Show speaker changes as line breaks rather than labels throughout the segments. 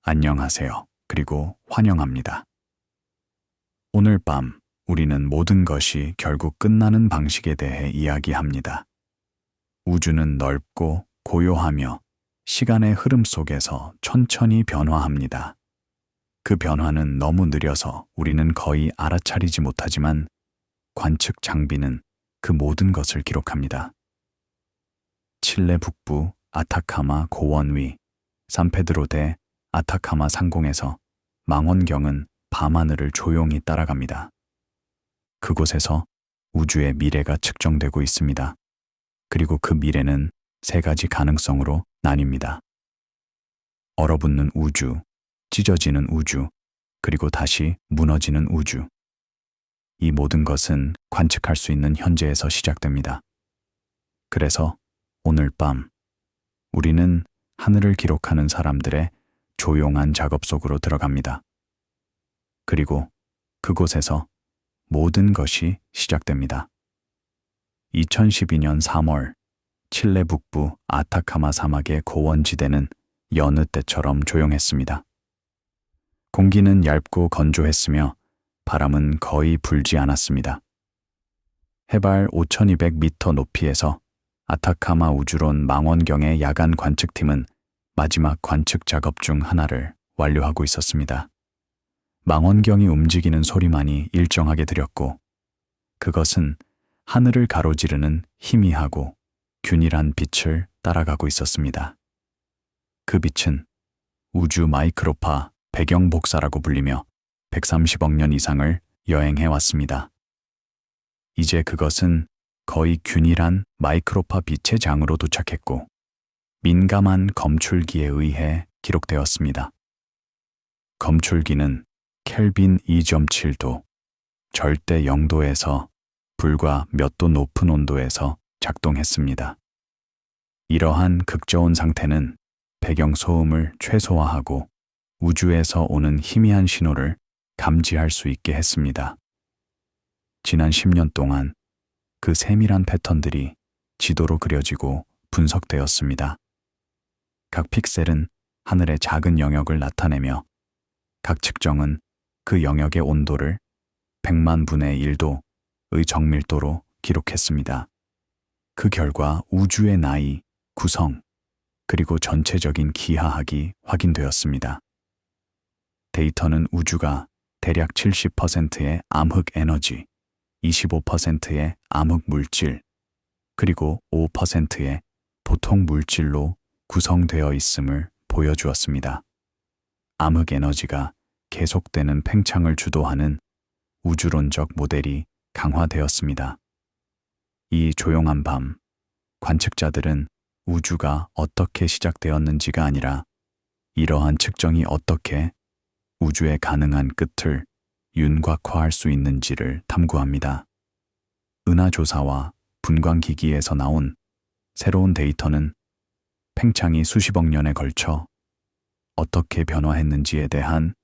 안녕하세요. 그리고 환영합니다. 오늘 밤 우리는 모든 것이 결국 끝나는 방식에 대해 이야기합니다. 우주는 넓고 고요하며 시간의 흐름 속에서 천천히 변화합니다. 그 변화는 너무 느려서 우리는 거의 알아차리지 못하지만 관측 장비는 그 모든 것을 기록합니다. 칠레 북부 아타카마 고원 위 산페드로 대 아타카마 상공에서 망원경은 밤하늘을 조용히 따라갑니다. 그곳에서 우주의 미래가 측정되고 있습니다. 그리고 그 미래는 세 가지 가능성으로 나뉩니다. 얼어붙는 우주, 찢어지는 우주, 그리고 다시 무너지는 우주. 이 모든 것은 관측할 수 있는 현재에서 시작됩니다. 그래서 오늘 밤 우리는 하늘을 기록하는 사람들의 조용한 작업 속으로 들어갑니다. 그리고 그곳에서 모든 것이 시작됩니다. 2012년 3월 칠레 북부 아타카마 사막의 고원지대는 여느 때처럼 조용했습니다. 공기는 얇고 건조했으며 바람은 거의 불지 않았습니다. 해발 5,200m 높이에서 아타카마 우주론 망원경의 야간 관측팀은 마지막 관측 작업 중 하나를 완료하고 있었습니다. 망원경이 움직이는 소리만이 일정하게 들렸고 그것은 하늘을 가로지르는 희미하고 균일한 빛을 따라가고 있었습니다. 그 빛은 우주 마이크로파 배경 복사라고 불리며 130억 년 이상을 여행해 왔습니다. 이제 그것은 거의 균일한 마이크로파 빛의 장으로 도착했고 민감한 검출기에 의해 기록되었습니다. 검출기는 켈빈 2.7도, 절대 0도에서 불과 몇 도 높은 온도에서 작동했습니다. 이러한 극저온 상태는 배경 소음을 최소화하고 우주에서 오는 희미한 신호를 감지할 수 있게 했습니다. 지난 10년 동안 그 세밀한 패턴들이 지도로 그려지고 분석되었습니다. 각 픽셀은 하늘의 작은 영역을 나타내며 각 측정은 그 영역의 온도를 100만 분의 1도의 정밀도로 기록했습니다. 그 결과 우주의 나이, 구성, 그리고 전체적인 기하학이 확인되었습니다. 데이터는 우주가 대략 70%의 암흑 에너지, 25%의 암흑 물질, 그리고 5%의 보통 물질로 구성되어 있음을 보여주었습니다. 암흑 에너지가 계속되는 팽창을 주도하는 우주론적 모델이 강화되었습니다. 이 조용한 밤, 관측자들은 우주가 어떻게 시작되었는지가 아니라 이러한 측정이 어떻게 우주의 가능한 끝을 윤곽화할 수 있는지를 탐구합니다. 은하조사와 분광기기에서 나온 새로운 데이터는 팽창이 수십억 년에 걸쳐 어떻게 변화했는지에 대한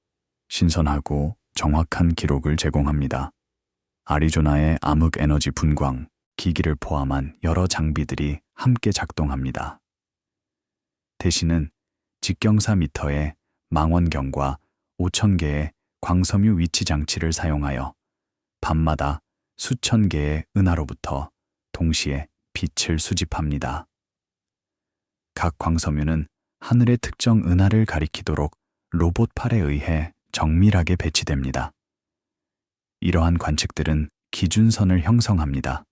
신선하고 정확한 기록을 제공합니다. 아리조나의 암흑 에너지 분광 기기를 포함한 여러 장비들이 함께 작동합니다. 대신은 직경사 미터의 망원경과 5,000개의 광섬유 위치 장치를 사용하여 밤마다 수천 개의 은하로부터 동시에 빛을 수집합니다. 각 광섬유는 하늘의 특정 은하를 가리키도록 로봇 팔에 의해 정밀하게 배치됩니다. 이러한 관측들은 기준선을 형성합니다.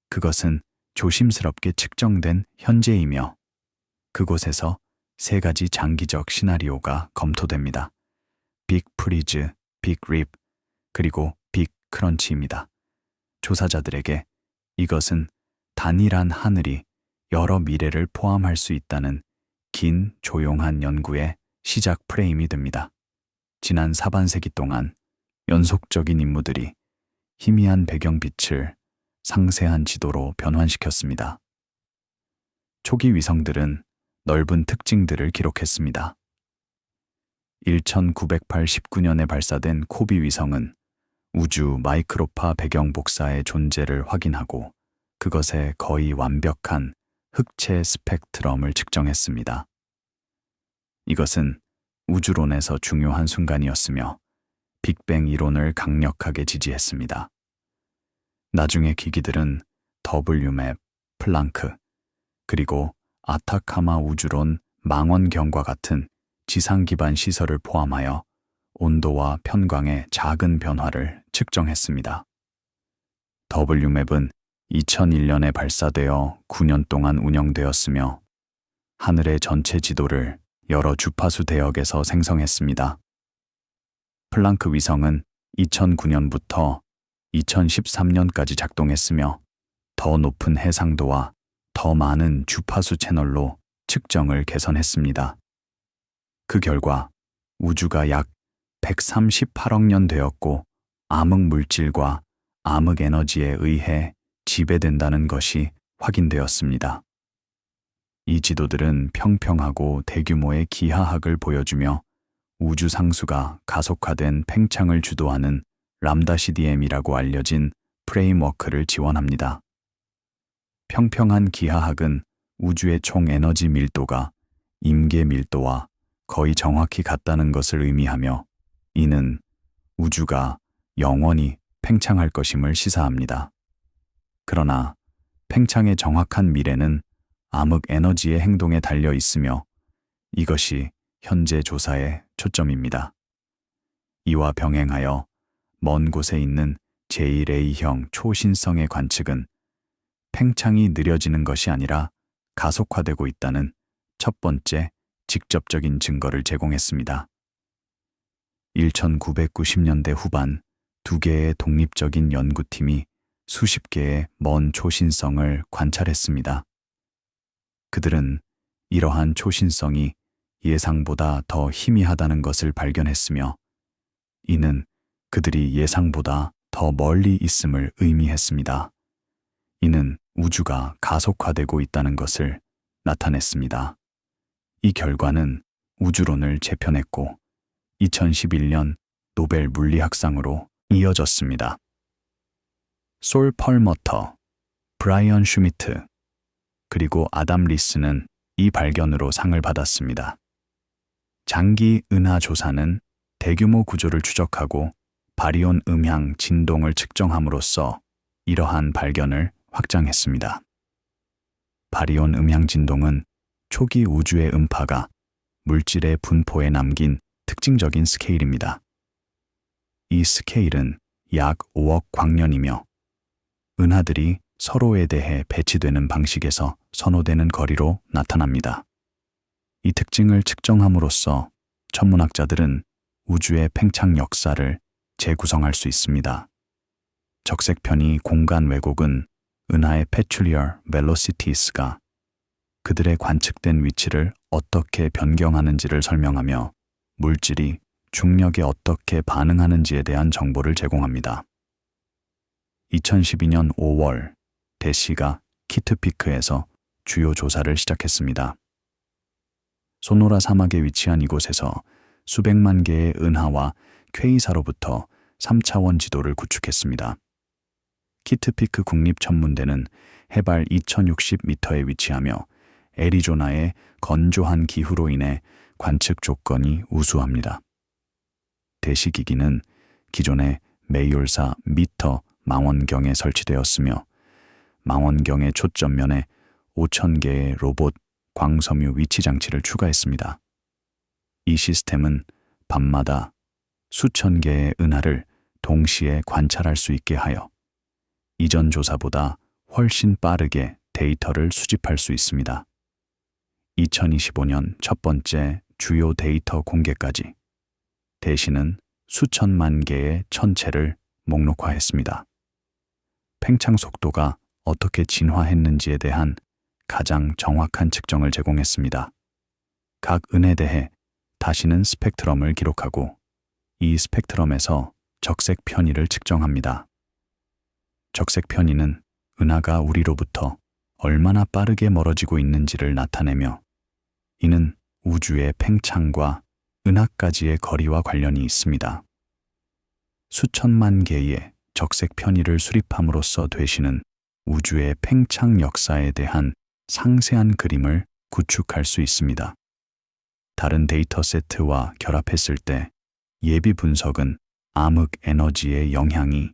그것은 조심스럽게 측정된 현재이며 그곳에서 세 가지 장기적 시나리오가 검토됩니다. 빅 프리즈, 빅 립, 그리고 빅 크런치입니다. 조사자들에게 이것은 단일한 하늘이 여러 미래를 포함할 수 있다는 긴 조용한 연구의 시작 프레임이 됩니다. 지난 사반세기 동안 연속적인 임무들이 희미한 배경빛을 상세한 지도로 변환시켰습니다. 초기 위성들은 넓은 특징들을 기록했습니다. 1989년에 발사된 코비 위성은 우주 마이크로파 배경 복사의 존재를 확인하고 그것의 거의 완벽한 흑체 스펙트럼을 측정했습니다. 이것은 우주론에서 중요한 순간이었으며 빅뱅 이론을 강력하게 지지했습니다. 나중의 기기들은 WMAP, 플랑크, 그리고 아타카마 우주론 망원경과 같은 지상 기반 시설을 포함하여 온도와 편광의 작은 변화를 측정했습니다. WMAP은 2001년에 발사되어 9년 동안 운영되었으며 하늘의 전체 지도를 여러 주파수 대역에서 생성했습니다. 플랑크 위성은 2009년부터 2013년까지 작동했으며 더 높은 해상도와 더 많은 주파수 채널로 측정을 개선했습니다. 그 결과 우주가 약 138억 년 되었고 암흑 물질과 암흑 에너지에 의해 지배된다는 것이 확인되었습니다. 이 지도들은 평평하고 대규모의 기하학을 보여주며 우주 상수가 가속화된 팽창을 주도하는 람다 CDM이라고 알려진 프레임워크를 지원합니다. 평평한 기하학은 우주의 총 에너지 밀도가 임계 밀도와 거의 정확히 같다는 것을 의미하며 이는 우주가 영원히 팽창할 것임을 시사합니다. 그러나 팽창의 정확한 미래는 암흑 에너지의 행동에 달려 있으며 이것이 현재 조사의 초점입니다. 이와 병행하여 먼 곳에 있는 제1A형 초신성의 관측은 팽창이 느려지는 것이 아니라 가속화되고 있다는 첫 번째 직접적인 증거를 제공했습니다. 1990년대 후반 두 개의 독립적인 연구팀이 수십 개의 먼 초신성을 관찰했습니다. 그들은 이러한 초신성이 예상보다 더 희미하다는 것을 발견했으며 이는 그들이 예상보다 더 멀리 있음을 의미했습니다. 이는 우주가 가속화되고 있다는 것을 나타냈습니다. 이 결과는 우주론을 재편했고 2011년 노벨 물리학상으로 이어졌습니다. 솔 펄머터, 브라이언 슈미트, 그리고 아담 리스는 이 발견으로 상을 받았습니다. 장기 은하 조사는 대규모 구조를 추적하고 바리온 음향 진동을 측정함으로써 이러한 발견을 확장했습니다. 바리온 음향 진동은 초기 우주의 음파가 물질의 분포에 남긴 특징적인 스케일입니다. 이 스케일은 약 5억 광년이며 은하들이 서로에 대해 배치되는 방식에서 선호되는 거리로 나타납니다. 이 특징을 측정함으로써 천문학자들은 우주의 팽창 역사를 재구성할 수 있습니다. 적색편이 공간 왜곡은 은하의 peculiar velocities가 그들의 관측된 위치를 어떻게 변경하는지를 설명하며 물질이 중력에 어떻게 반응하는지에 대한 정보를 제공합니다. 2012년 5월 대시가 키트피크에서 주요 조사를 시작했습니다. 소노라 사막에 위치한 이곳에서 수백만 개의 은하와 퀘이사로부터 3차원 지도를 구축했습니다. 키트피크 국립천문대는 해발 2060m에 위치하며 애리조나의 건조한 기후로 인해 관측 조건이 우수합니다. 대시기기는 기존의 메이올사 미터 망원경에 설치되었으며 망원경의 초점면에 5,000개의 로봇 광섬유 위치 장치를 추가했습니다. 이 시스템은 밤마다 수천 개의 은하를 동시에 관찰할 수 있게 하여 이전 조사보다 훨씬 빠르게 데이터를 수집할 수 있습니다. 2025년 첫 번째 주요 데이터 공개까지 대시는 수천만 개의 천체를 목록화했습니다. 팽창 속도가 어떻게 진화했는지에 대한 가장 정확한 측정을 제공했습니다. 각 은에 대해 다시는 스펙트럼을 기록하고 이 스펙트럼에서 적색 편의를 측정합니다. 적색 편의는 은하가 우리로부터 얼마나 빠르게 멀어지고 있는지를 나타내며 이는 우주의 팽창과 은하까지의 거리와 관련이 있습니다. 수천만 개의 적색 편의를 수립함으로써 되시는 우주의 팽창 역사에 대한 상세한 그림을 구축할 수 있습니다. 다른 데이터 세트와 결합했을 때 예비 분석은 암흑 에너지의 영향이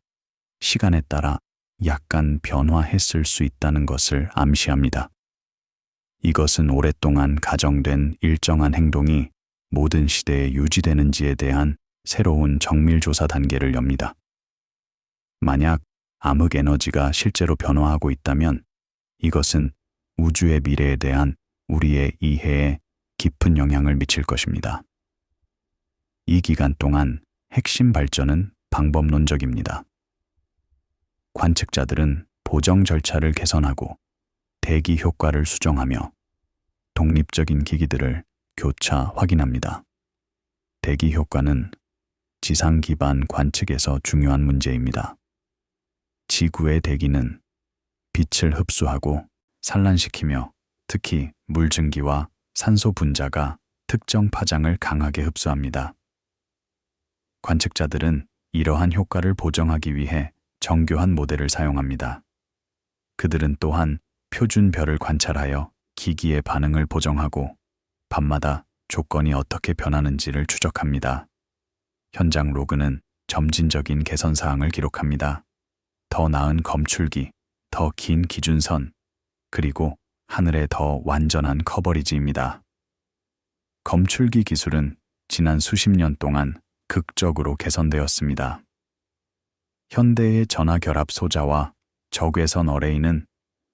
시간에 따라 약간 변화했을 수 있다는 것을 암시합니다. 이것은 오랫동안 가정된 일정한 행동이 모든 시대에 유지되는지에 대한 새로운 정밀 조사 단계를 엽니다. 만약 암흑 에너지가 실제로 변화하고 있다면 이것은 우주의 미래에 대한 우리의 이해에 깊은 영향을 미칠 것입니다. 이 기간 동안 핵심 발전은 방법론적입니다. 관측자들은 보정 절차를 개선하고 대기 효과를 수정하며 독립적인 기기들을 교차 확인합니다. 대기 효과는 지상 기반 관측에서 중요한 문제입니다. 지구의 대기는 빛을 흡수하고 산란시키며 특히 물증기와 산소 분자가 특정 파장을 강하게 흡수합니다. 관측자들은 이러한 효과를 보정하기 위해 정교한 모델을 사용합니다. 그들은 또한 표준 별을 관찰하여 기기의 반응을 보정하고 밤마다 조건이 어떻게 변하는지를 추적합니다. 현장 로그는 점진적인 개선 사항을 기록합니다. 더 나은 검출기, 더 긴 기준선, 그리고 하늘의 더 완전한 커버리지입니다. 검출기 기술은 지난 수십 년 동안 극적으로 개선되었습니다. 현대의 전화결합 소자와 적외선 어레이는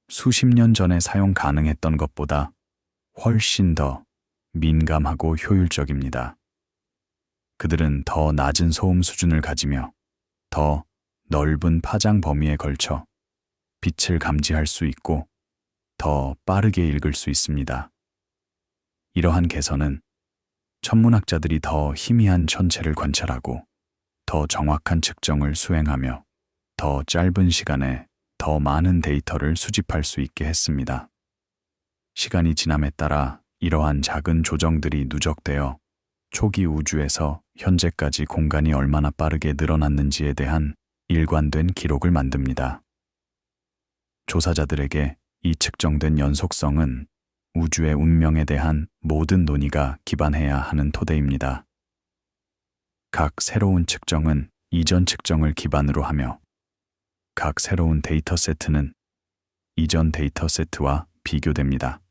수십 년 전에 사용 가능했던 것보다 훨씬 더 민감하고 효율적입니다. 그들은 더 낮은 소음 수준을 가지며 더 넓은 파장 범위에 걸쳐 빛을 감지할 수 있고 더 빠르게 읽을 수 있습니다. 이러한 개선은 천문학자들이 더 희미한 천체를 관찰하고 더 정확한 측정을 수행하며 더 짧은 시간에 더 많은 데이터를 수집할 수 있게 했습니다. 시간이 지남에 따라 이러한 작은 조정들이 누적되어 초기 우주에서 현재까지 공간이 얼마나 빠르게 늘어났는지에 대한 일관된 기록을 만듭니다. 조사자들에게 이 측정된 연속성은 우주의 운명에 대한 모든 논의가 기반해야 하는 토대입니다. 각 새로운 측정은 이전 측정을 기반으로 하며 각 새로운 데이터 세트는 이전 데이터 세트와 비교됩니다.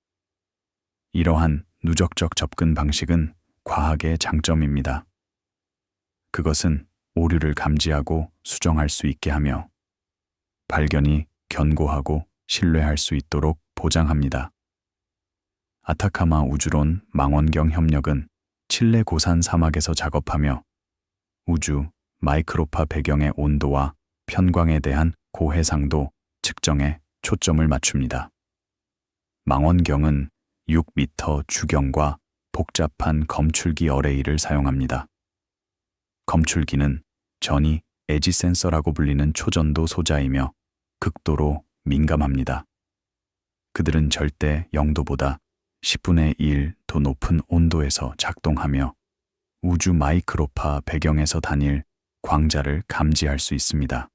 이러한 누적적 접근 방식은 과학의 장점입니다. 그것은 오류를 감지하고 수정할 수 있게 하며 발견이 견고하고 신뢰할 수 있도록 보장합니다. 아타카마 우주론 망원경 협력은 칠레 고산 사막에서 작업하며 우주 마이크로파 배경의 온도와 편광에 대한 고해상도 측정에 초점을 맞춥니다. 망원경은 6m 주경과 복잡한 검출기 어레이를 사용합니다. 검출기는 전이 에지 센서라고 불리는 초전도 소자이며 극도로 민감합니다. 그들은 절대 0도보다 10분의 1 더 높은 온도에서 작동하며 우주 마이크로파 배경에서 단일 광자를 감지할 수 있습니다.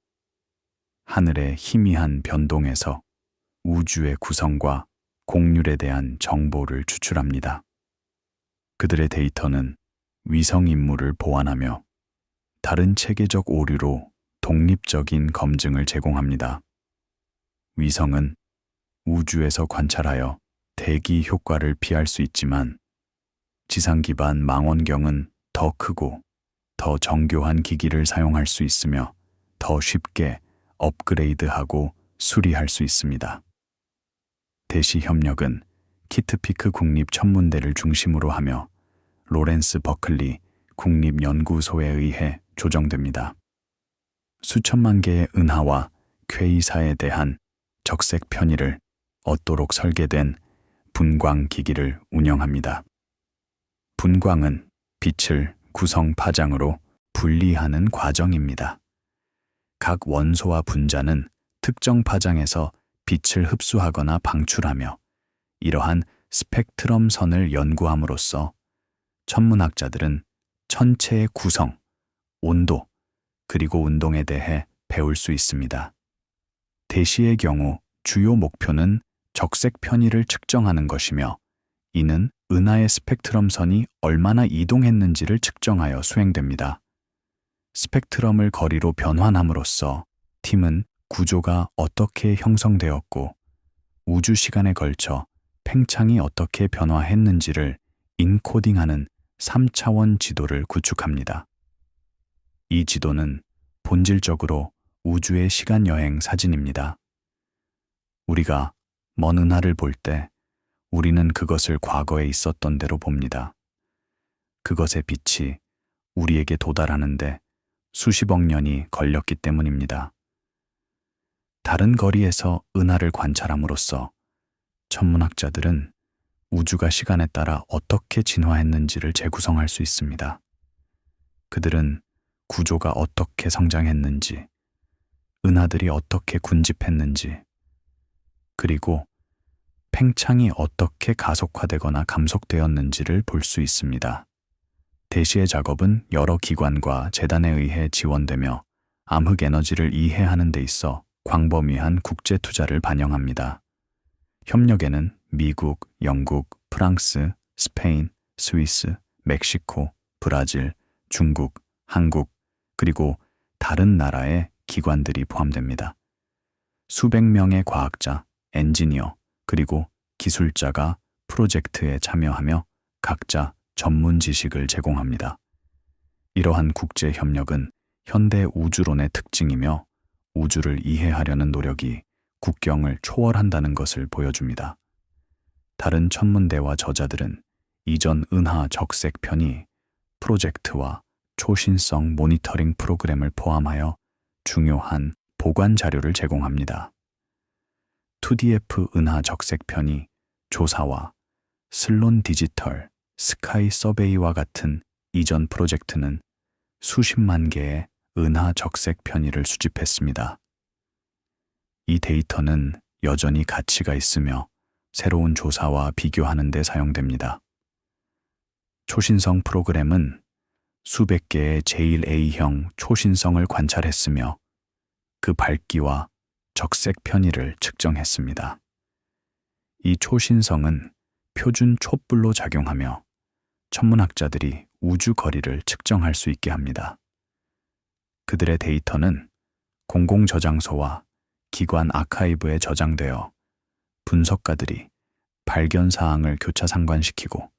하늘의 희미한 변동에서 우주의 구성과 곡률에 대한 정보를 추출합니다. 그들의 데이터는 위성 임무를 보완하며 다른 체계적 오류로 독립적인 검증을 제공합니다. 위성은 우주에서 관찰하여 대기 효과를 피할 수 있지만 지상 기반 망원경은 더 크고 더 정교한 기기를 사용할 수 있으며 더 쉽게 업그레이드하고 수리할 수 있습니다. 대시 협력은 키트피크 국립천문대를 중심으로 하며 로렌스 버클리 국립연구소에 의해 조정됩니다. 수천만 개의 은하와 퀘이사에 대한 적색 편의를 얻도록 설계된 분광 기기를 운영합니다. 분광은 빛을 구성 파장으로 분리하는 과정입니다. 각 원소와 분자는 특정 파장에서 빛을 흡수하거나 방출하며 이러한 스펙트럼 선을 연구함으로써 천문학자들은 천체의 구성, 온도, 그리고 운동에 대해 배울 수 있습니다. 대시의 경우 주요 목표는 적색 편의를 측정하는 것이며 이는 은하의 스펙트럼 선이 얼마나 이동했는지를 측정하여 수행됩니다. 스펙트럼을 거리로 변환함으로써 팀은 구조가 어떻게 형성되었고 우주 시간에 걸쳐 팽창이 어떻게 변화했는지를 인코딩하는 3차원 지도를 구축합니다. 이 지도는 본질적으로 우주의 시간 여행 사진입니다. 우리가 먼 은하를 볼 때 우리는 그것을 과거에 있었던 대로 봅니다. 그것의 빛이 우리에게 도달하는데 수십억 년이 걸렸기 때문입니다. 다른 거리에서 은하를 관찰함으로써 천문학자들은 우주가 시간에 따라 어떻게 진화했는지를 재구성할 수 있습니다. 그들은 구조가 어떻게 성장했는지, 은하들이 어떻게 군집했는지, 그리고 팽창이 어떻게 가속화되거나 감속되었는지를 볼 수 있습니다. 대시의 작업은 여러 기관과 재단에 의해 지원되며 암흑 에너지를 이해하는 데 있어 광범위한 국제 투자를 반영합니다. 협력에는 미국, 영국, 프랑스, 스페인, 스위스, 멕시코, 브라질, 중국, 한국, 그리고 다른 나라의 기관들이 포함됩니다. 수백 명의 과학자, 엔지니어, 그리고 기술자가 프로젝트에 참여하며 각자 전문 지식을 제공합니다. 이러한 국제 협력은 현대 우주론의 특징이며 우주를 이해하려는 노력이 국경을 초월한다는 것을 보여줍니다. 다른 천문대와 저자들은 이전 은하 적색 편이 프로젝트와 초신성 모니터링 프로그램을 포함하여 중요한 보관 자료를 제공합니다. 2DF 은하 적색 편이 조사와 슬론 디지털, 스카이 서베이와 같은 이전 프로젝트는 수십만 개의 은하 적색 편의를 수집했습니다. 이 데이터는 여전히 가치가 있으며 새로운 조사와 비교하는 데 사용됩니다. 초신성 프로그램은 수백 개의 제1A형 초신성을 관찰했으며 그 밝기와 적색 편의를 측정했습니다. 이 초신성은 표준 촛불로 작용하며 천문학자들이 우주 거리를 측정할 수 있게 합니다. 그들의 데이터는 공공 저장소와 기관 아카이브에 저장되어 분석가들이 발견 사항을 교차 상관시키고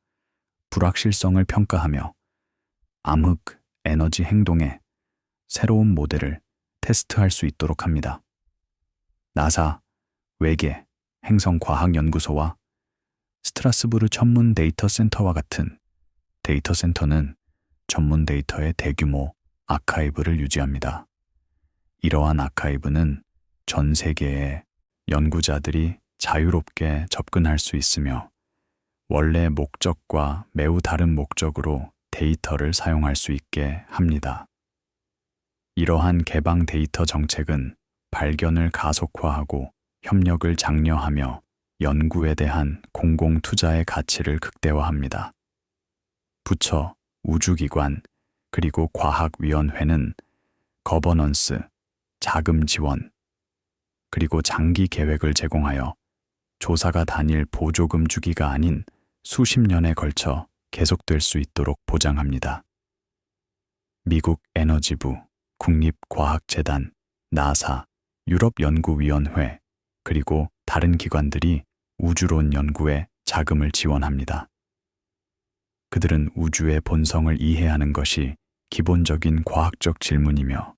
불확실성을 평가하며 암흑 에너지 행동의 새로운 모델을 테스트할 수 있도록 합니다. 나사, 외계, 행성과학연구소와 스트라스부르 천문 데이터 센터와 같은 데이터 센터는 전문 데이터의 대규모 아카이브를 유지합니다. 이러한 아카이브는 전 세계의 연구자들이 자유롭게 접근할 수 있으며 원래 목적과 매우 다른 목적으로 데이터를 사용할 수 있게 합니다. 이러한 개방 데이터 정책은 발견을 가속화하고 협력을 장려하며 연구에 대한 공공 투자의 가치를 극대화합니다. 부처, 우주기관, 그리고 과학위원회는 거버넌스, 자금 지원, 그리고 장기 계획을 제공하여 조사가 단일 보조금 주기가 아닌 수십 년에 걸쳐 계속될 수 있도록 보장합니다. 미국 에너지부, 국립과학재단, 나사, 유럽연구위원회, 그리고 다른 기관들이 우주론 연구에 자금을 지원합니다. 그들은 우주의 본성을 이해하는 것이 기본적인 과학적 질문이며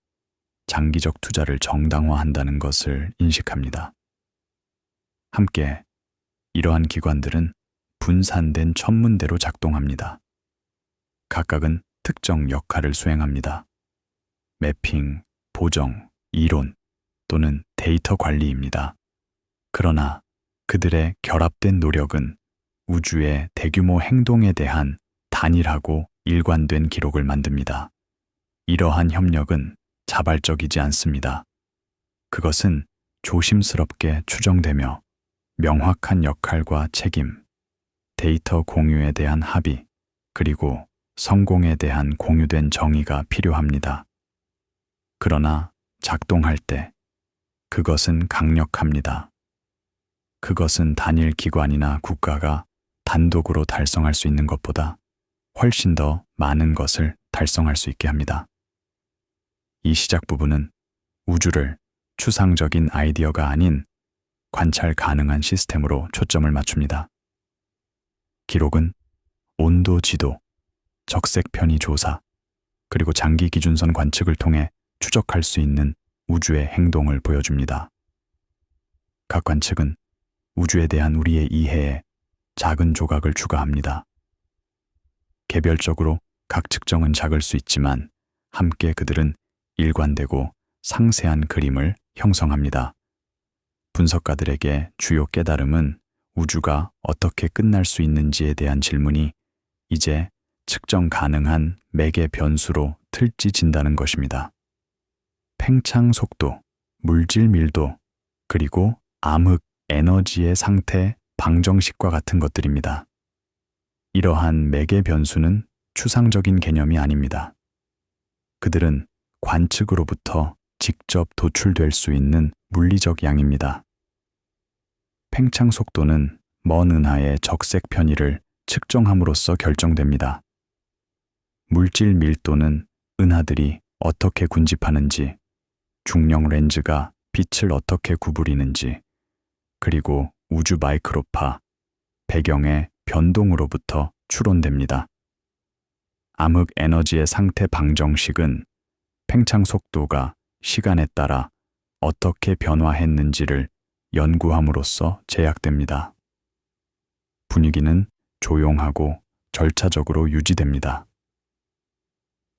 장기적 투자를 정당화한다는 것을 인식합니다. 함께 이러한 기관들은 분산된 천문대로 작동합니다. 각각은 특정 역할을 수행합니다. 매핑, 보정, 이론 또는 데이터 관리입니다. 그러나 그들의 결합된 노력은 우주의 대규모 행동에 대한 단일하고 일관된 기록을 만듭니다. 이러한 협력은 자발적이지 않습니다. 그것은 조심스럽게 추정되며 명확한 역할과 책임, 데이터 공유에 대한 합의, 그리고 성공에 대한 공유된 정의가 필요합니다. 그러나 작동할 때 그것은 강력합니다. 그것은 단일 기관이나 국가가 단독으로 달성할 수 있는 것보다 훨씬 더 많은 것을 달성할 수 있게 합니다. 이 시작 부분은 우주를 추상적인 아이디어가 아닌 관찰 가능한 시스템으로 초점을 맞춥니다. 기록은 온도 지도, 적색 편의 조사, 그리고 장기 기준선 관측을 통해 추적할 수 있는 우주의 행동을 보여줍니다. 각 관측은 우주에 대한 우리의 이해에 작은 조각을 추가합니다. 개별적으로 각 측정은 작을 수 있지만 함께 그들은 일관되고 상세한 그림을 형성합니다. 분석가들에게 주요 깨달음은 우주가 어떻게 끝날 수 있는지에 대한 질문이 이제 측정 가능한 매개 변수로 틀어진다는 것입니다. 팽창 속도, 물질 밀도, 그리고 암흑 에너지의 상태 방정식과 같은 것들입니다. 이러한 매개 변수는 추상적인 개념이 아닙니다. 그들은 관측으로부터 직접 도출될 수 있는 물리적 양입니다. 팽창 속도는 먼 은하의 적색 편의를 측정함으로써 결정됩니다. 물질 밀도는 은하들이 어떻게 군집하는지, 중력 렌즈가 빛을 어떻게 구부리는지, 그리고 우주 마이크로파, 배경의 변동으로부터 추론됩니다. 암흑 에너지의 상태 방정식은 팽창 속도가 시간에 따라 어떻게 변화했는지를 연구함으로써 제약됩니다. 분위기는 조용하고 절차적으로 유지됩니다.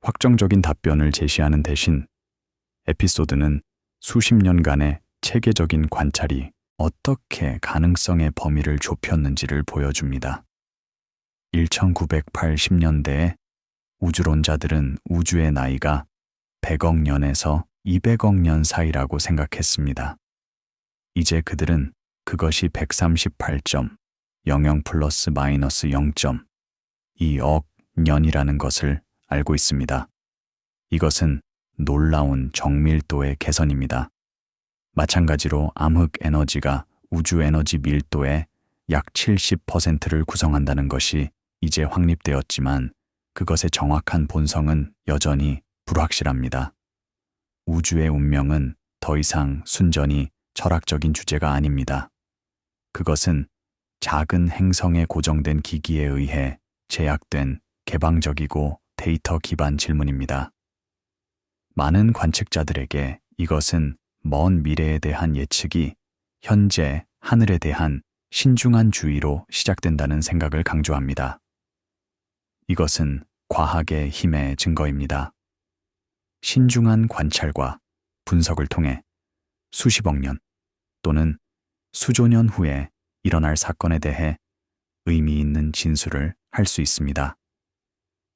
확정적인 답변을 제시하는 대신 에피소드는 수십 년간의 체계적인 관찰이 어떻게 가능성의 범위를 좁혔는지를 보여줍니다. 1980년대에 우주론자들은 우주의 나이가 100억 년에서 200억 년 사이라고 생각했습니다. 이제 그들은 그것이 138.00 플러스 마이너스 0.2억 년이라는 것을 알고 있습니다. 이것은 놀라운 정밀도의 개선입니다. 마찬가지로 암흑 에너지가 우주 에너지 밀도의 약 70%를 구성한다는 것이 이제 확립되었지만 그것의 정확한 본성은 여전히 불확실합니다. 우주의 운명은 더 이상 순전히 철학적인 주제가 아닙니다. 그것은 작은 행성에 고정된 기기에 의해 제약된 개방적이고 데이터 기반 질문입니다. 많은 관측자들에게 이것은 먼 미래에 대한 예측이 현재 하늘에 대한 신중한 주의로 시작된다는 생각을 강조합니다. 이것은 과학의 힘의 증거입니다. 신중한 관찰과 분석을 통해 수십억 년 또는 수조 년 후에 일어날 사건에 대해 의미 있는 진술을 할 수 있습니다.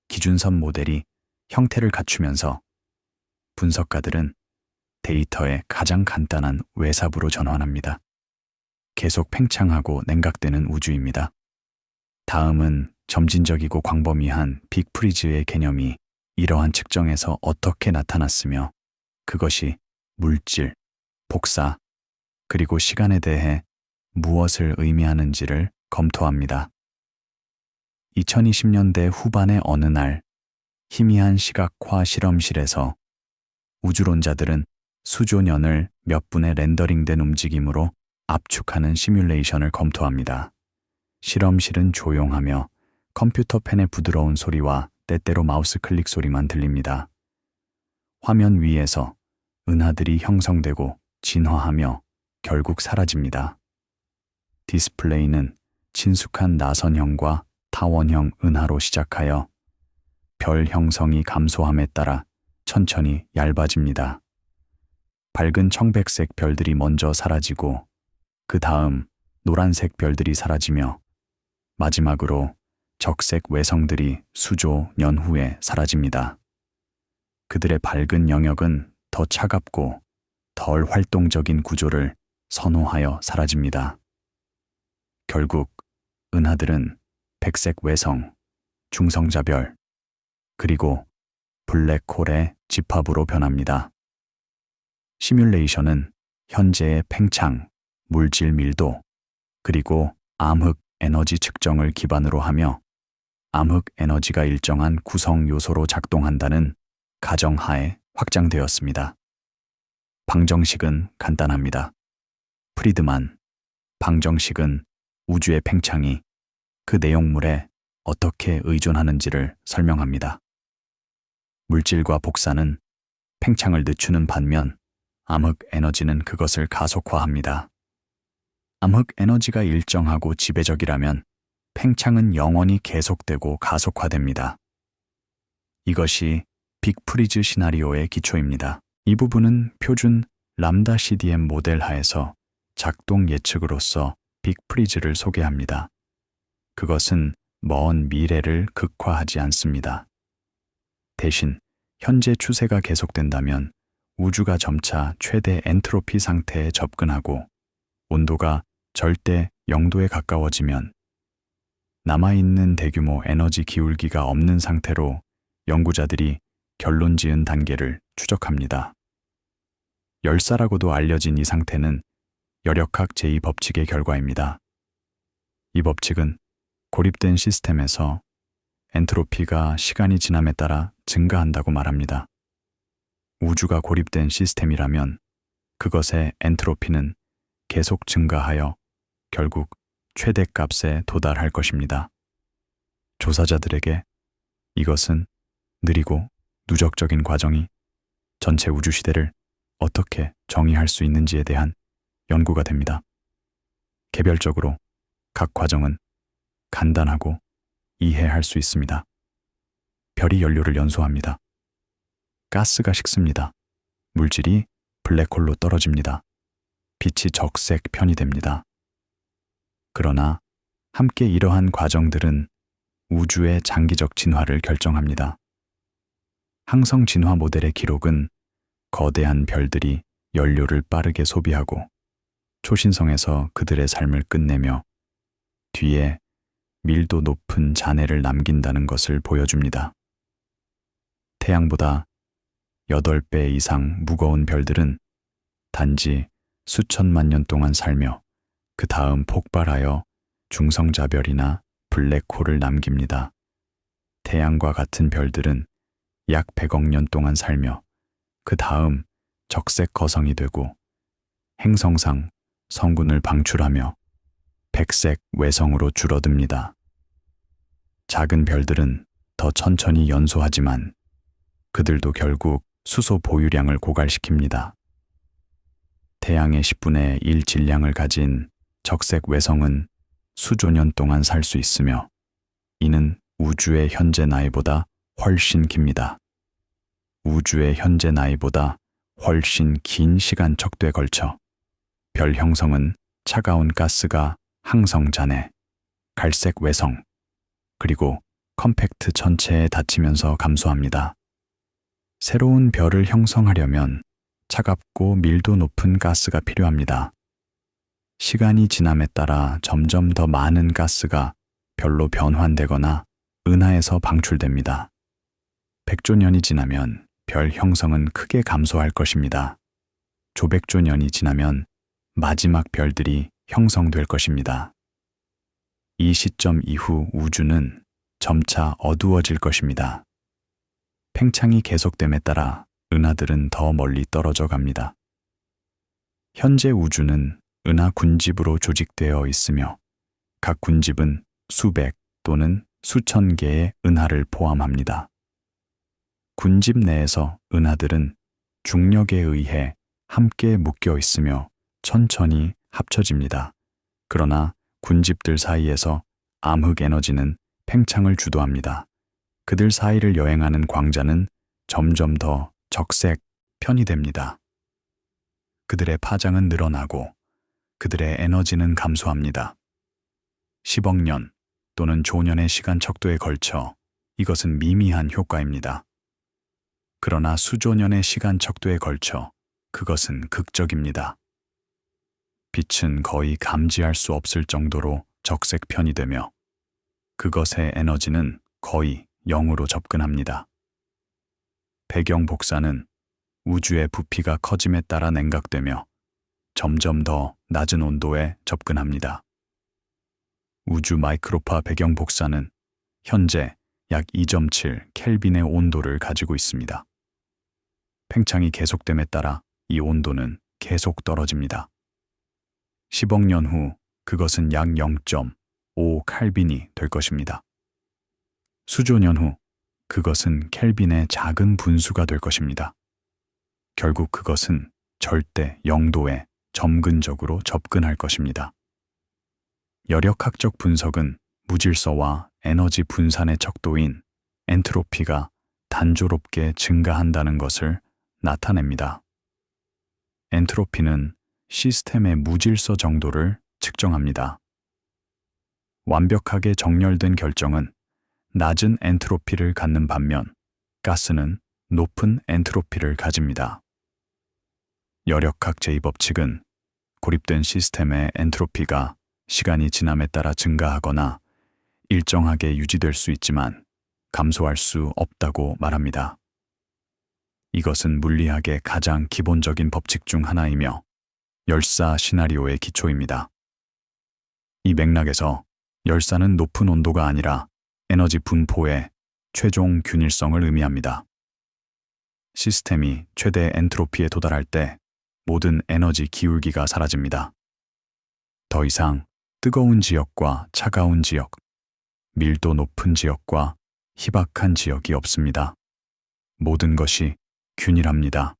기준선 모델이 형태를 갖추면서 분석가들은 데이터의 가장 간단한 외삽으로 전환합니다. 계속 팽창하고 냉각되는 우주입니다. 다음은 점진적이고 광범위한 빅프리즈의 개념이 이러한 측정에서 어떻게 나타났으며 그것이 물질, 복사, 그리고 시간에 대해 무엇을 의미하는지를 검토합니다. 2020년대 후반의 어느 날 희미한 시각화 실험실에서 우주론자들은 수조 년을 몇 분의 렌더링된 움직임으로 압축하는 시뮬레이션을 검토합니다. 실험실은 조용하며 컴퓨터 펜의 부드러운 소리와 때때로 마우스 클릭 소리만 들립니다. 화면 위에서 은하들이 형성되고 진화하며 결국 사라집니다. 디스플레이는 친숙한 나선형과 타원형 은하로 시작하여 별 형성이 감소함에 따라 천천히 얇아집니다. 밝은 청백색 별들이 먼저 사라지고 그 다음 노란색 별들이 사라지며 마지막으로 적색 외성들이 수조 년 후에 사라집니다. 그들의 밝은 영역은 더 차갑고 덜 활동적인 구조를 선호하여 사라집니다. 결국 은하들은 백색 외성, 중성자별, 그리고 블랙홀의 집합으로 변합니다. 시뮬레이션은 현재의 팽창, 물질 밀도, 그리고 암흑 에너지 측정을 기반으로 하며 암흑 에너지가 일정한 구성 요소로 작동한다는 가정하에 확장되었습니다. 방정식은 간단합니다. 프리드만, 방정식은 우주의 팽창이 그 내용물에 어떻게 의존하는지를 설명합니다. 물질과 복사는 팽창을 늦추는 반면 암흑 에너지는 그것을 가속화합니다. 암흑 에너지가 일정하고 지배적이라면 팽창은 영원히 계속되고 가속화됩니다. 이것이 빅프리즈 시나리오의 기초입니다. 이 부분은 표준 람다 CDM 모델 하에서 작동 예측으로서 빅프리즈를 소개합니다. 그것은 먼 미래를 극화하지 않습니다. 대신 현재 추세가 계속된다면 우주가 점차 최대 엔트로피 상태에 접근하고 온도가 절대 0도에 가까워지면 남아있는 대규모 에너지 기울기가 없는 상태로 연구자들이 결론 지은 단계를 추적합니다. 열사라고도 알려진 이 상태는 열역학 제2법칙의 결과입니다. 이 법칙은 고립된 시스템에서 엔트로피가 시간이 지남에 따라 증가한다고 말합니다. 우주가 고립된 시스템이라면 그것의 엔트로피는 계속 증가하여 결국 최대값에 도달할 것입니다. 조사자들에게 이것은 느리고 누적적인 과정이 전체 우주 시대를 어떻게 정의할 수 있는지에 대한 연구가 됩니다. 개별적으로 각 과정은 간단하고 이해할 수 있습니다. 별이 연료를 연소합니다. 가스가 식습니다. 물질이 블랙홀로 떨어집니다. 빛이 적색 편이 됩니다. 그러나 함께 이러한 과정들은 우주의 장기적 진화를 결정합니다. 항성 진화 모델의 기록은 거대한 별들이 연료를 빠르게 소비하고 초신성에서 그들의 삶을 끝내며 뒤에 밀도 높은 잔해를 남긴다는 것을 보여줍니다. 태양보다 8배 이상 무거운 별들은 단지 수천만 년 동안 살며 그 다음 폭발하여 중성자별이나 블랙홀을 남깁니다. 태양과 같은 별들은 약 100억 년 동안 살며 그 다음 적색 거성이 되고 행성상 성분을 방출하며 백색 외성으로 줄어듭니다. 작은 별들은 더 천천히 연소하지만 그들도 결국 수소 보유량을 고갈시킵니다. 태양의 10분의 1 질량을 가진 적색 외성은 수조 년 동안 살 수 있으며 이는 우주의 현재 나이보다 훨씬 깁니다. 우주의 현재 나이보다 훨씬 긴 시간 척도에 걸쳐 별 형성은 차가운 가스가 항성 잔해, 갈색 외성, 그리고 컴팩트 전체에 닫히면서 감소합니다. 새로운 별을 형성하려면 차갑고 밀도 높은 가스가 필요합니다. 시간이 지남에 따라 점점 더 많은 가스가 별로 변환되거나 은하에서 방출됩니다. 100조 년이 지나면 별 형성은 크게 감소할 것입니다. 조백조 년이 지나면 마지막 별들이 형성될 것입니다. 이 시점 이후 우주는 점차 어두워질 것입니다. 팽창이 계속됨에 따라 은하들은 더 멀리 떨어져 갑니다. 현재 우주는 은하 군집으로 조직되어 있으며 각 군집은 수백 또는 수천 개의 은하를 포함합니다. 군집 내에서 은하들은 중력에 의해 함께 묶여 있으며 천천히 합쳐집니다. 그러나 군집들 사이에서 암흑 에너지는 팽창을 주도합니다. 그들 사이를 여행하는 광자는 점점 더 적색 편이 됩니다. 그들의 파장은 늘어나고 그들의 에너지는 감소합니다. 10억 년 또는 조년의 시간 척도에 걸쳐 이것은 미미한 효과입니다. 그러나 수조년의 시간 척도에 걸쳐 그것은 극적입니다. 빛은 거의 감지할 수 없을 정도로 적색 편이 되며 그것의 에너지는 거의 0으로 접근합니다. 배경 복사는 우주의 부피가 커짐에 따라 냉각되며 점점 더 낮은 온도에 접근합니다. 우주 마이크로파 배경 복사는 현재 약 2.7 켈빈의 온도를 가지고 있습니다. 팽창이 계속됨에 따라 이 온도는 계속 떨어집니다. 10억 년 후 그것은 약 0.5 켈빈이 될 것입니다. 수조 년 후 그것은 켈빈의 작은 분수가 될 것입니다. 결국 그것은 절대 0도에 점근적으로 접근할 것입니다. 여력학적 분석은 무질서와 에너지 분산의 척도인 엔트로피가 단조롭게 증가한다는 것을 나타냅니다. 엔트로피는 시스템의 무질서 정도를 측정합니다. 완벽하게 정렬된 결정은 낮은 엔트로피를 갖는 반면 가스는 높은 엔트로피를 가집니다. 여력학 제2법칙은 고립된 시스템의 엔트로피가 시간이 지남에 따라 증가하거나 일정하게 유지될 수 있지만 감소할 수 없다고 말합니다. 이것은 물리학의 가장 기본적인 법칙 중 하나이며 열사 시나리오의 기초입니다. 이 맥락에서 열사는 높은 온도가 아니라 에너지 분포의 최종 균일성을 의미합니다. 시스템이 최대 엔트로피에 도달할 때 모든 에너지 기울기가 사라집니다. 더 이상 뜨거운 지역과 차가운 지역, 밀도 높은 지역과 희박한 지역이 없습니다. 모든 것이 균일합니다.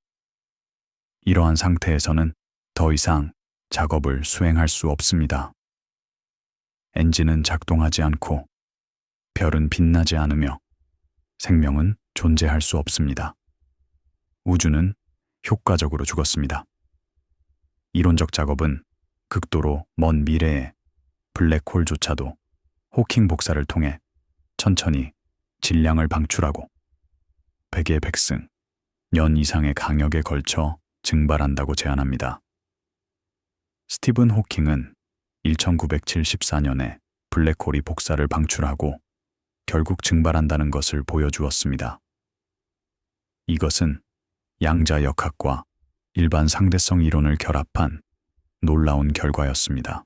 이러한 상태에서는 더 이상 작업을 수행할 수 없습니다. 엔진은 작동하지 않고 별은 빛나지 않으며 생명은 존재할 수 없습니다. 우주는 효과적으로 죽었습니다. 이론적 작업은 극도로 먼 미래에 블랙홀조차도 호킹 복사를 통해 천천히 질량을 방출하고 100의 백승, 년 이상의 강역에 걸쳐 증발한다고 제안합니다. 스티븐 호킹은 1974년에 블랙홀이 복사를 방출하고 결국 증발한다는 것을 보여주었습니다. 이것은 양자역학과 일반 상대성 이론을 결합한 놀라운 결과였습니다.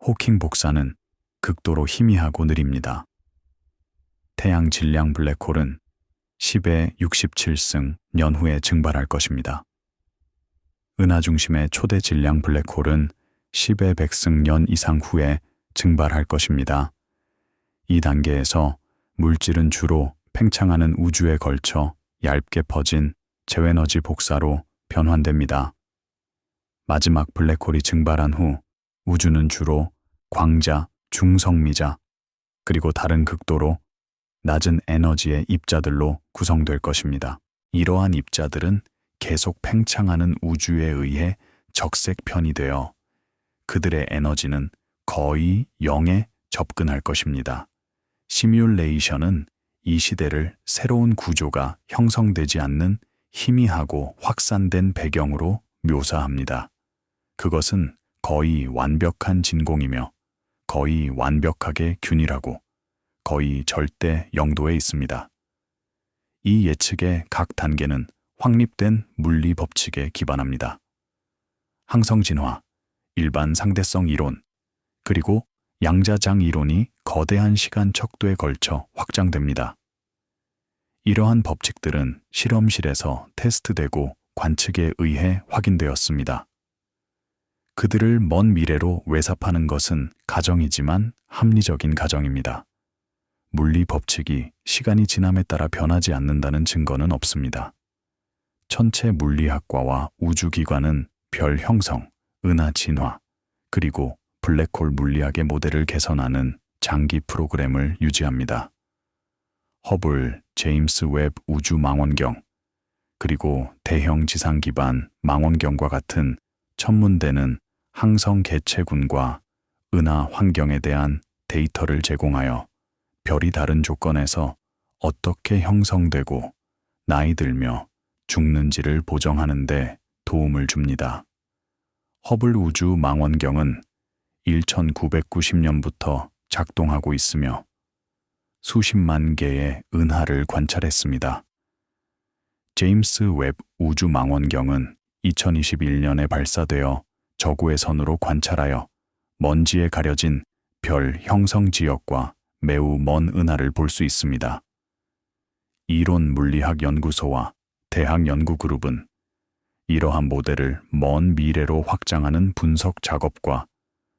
호킹 복사는 극도로 희미하고 느립니다. 태양 질량 블랙홀은 10의 67승 년 후에 증발할 것입니다. 은하 중심의 초대 질량 블랙홀은 10의 100승 년 이상 후에 증발할 것입니다. 이 단계에서 물질은 주로 팽창하는 우주에 걸쳐 얇게 퍼진 재에너지 복사로 변환됩니다. 마지막 블랙홀이 증발한 후 우주는 주로 광자, 중성미자, 그리고 다른 극도로 낮은 에너지의 입자들로 구성될 것입니다. 이러한 입자들은 계속 팽창하는 우주에 의해 적색 편이되어 그들의 에너지는 거의 0에 접근할 것입니다. 시뮬레이션은 이 시대를 새로운 구조가 형성되지 않는 희미하고 확산된 배경으로 묘사합니다. 그것은 거의 완벽한 진공이며 거의 완벽하게 균일하고 거의 절대 0도에 있습니다. 이 예측의 각 단계는 확립된 물리 법칙에 기반합니다. 항성 진화, 일반 상대성 이론, 그리고 양자장 이론이 거대한 시간 척도에 걸쳐 확장됩니다. 이러한 법칙들은 실험실에서 테스트되고 관측에 의해 확인되었습니다. 그들을 먼 미래로 외삽하는 것은 가정이지만 합리적인 가정입니다. 물리 법칙이 시간이 지남에 따라 변하지 않는다는 증거는 없습니다. 천체 물리학과와 우주기관은 별 형성, 은하 진화, 그리고 블랙홀 물리학의 모델을 개선하는 장기 프로그램을 유지합니다. 허블, 제임스 웹 우주 망원경, 그리고 대형 지상 기반 망원경과 같은 천문대는 항성 개체군과 은하 환경에 대한 데이터를 제공하여 별이 다른 조건에서 어떻게 형성되고 나이 들며 죽는지를 보정하는 데 도움을 줍니다. 허블 우주 망원경은 1990년부터 작동하고 있으며 수십만 개의 은하를 관찰했습니다. 제임스 웹 우주 망원경은 2021년에 발사되어 저구의 선으로 관찰하여 먼지에 가려진 별 형성 지역과 매우 먼 은하를 볼 수 있습니다. 이론 물리학 연구소와 대학 연구그룹은 이러한 모델을 먼 미래로 확장하는 분석 작업과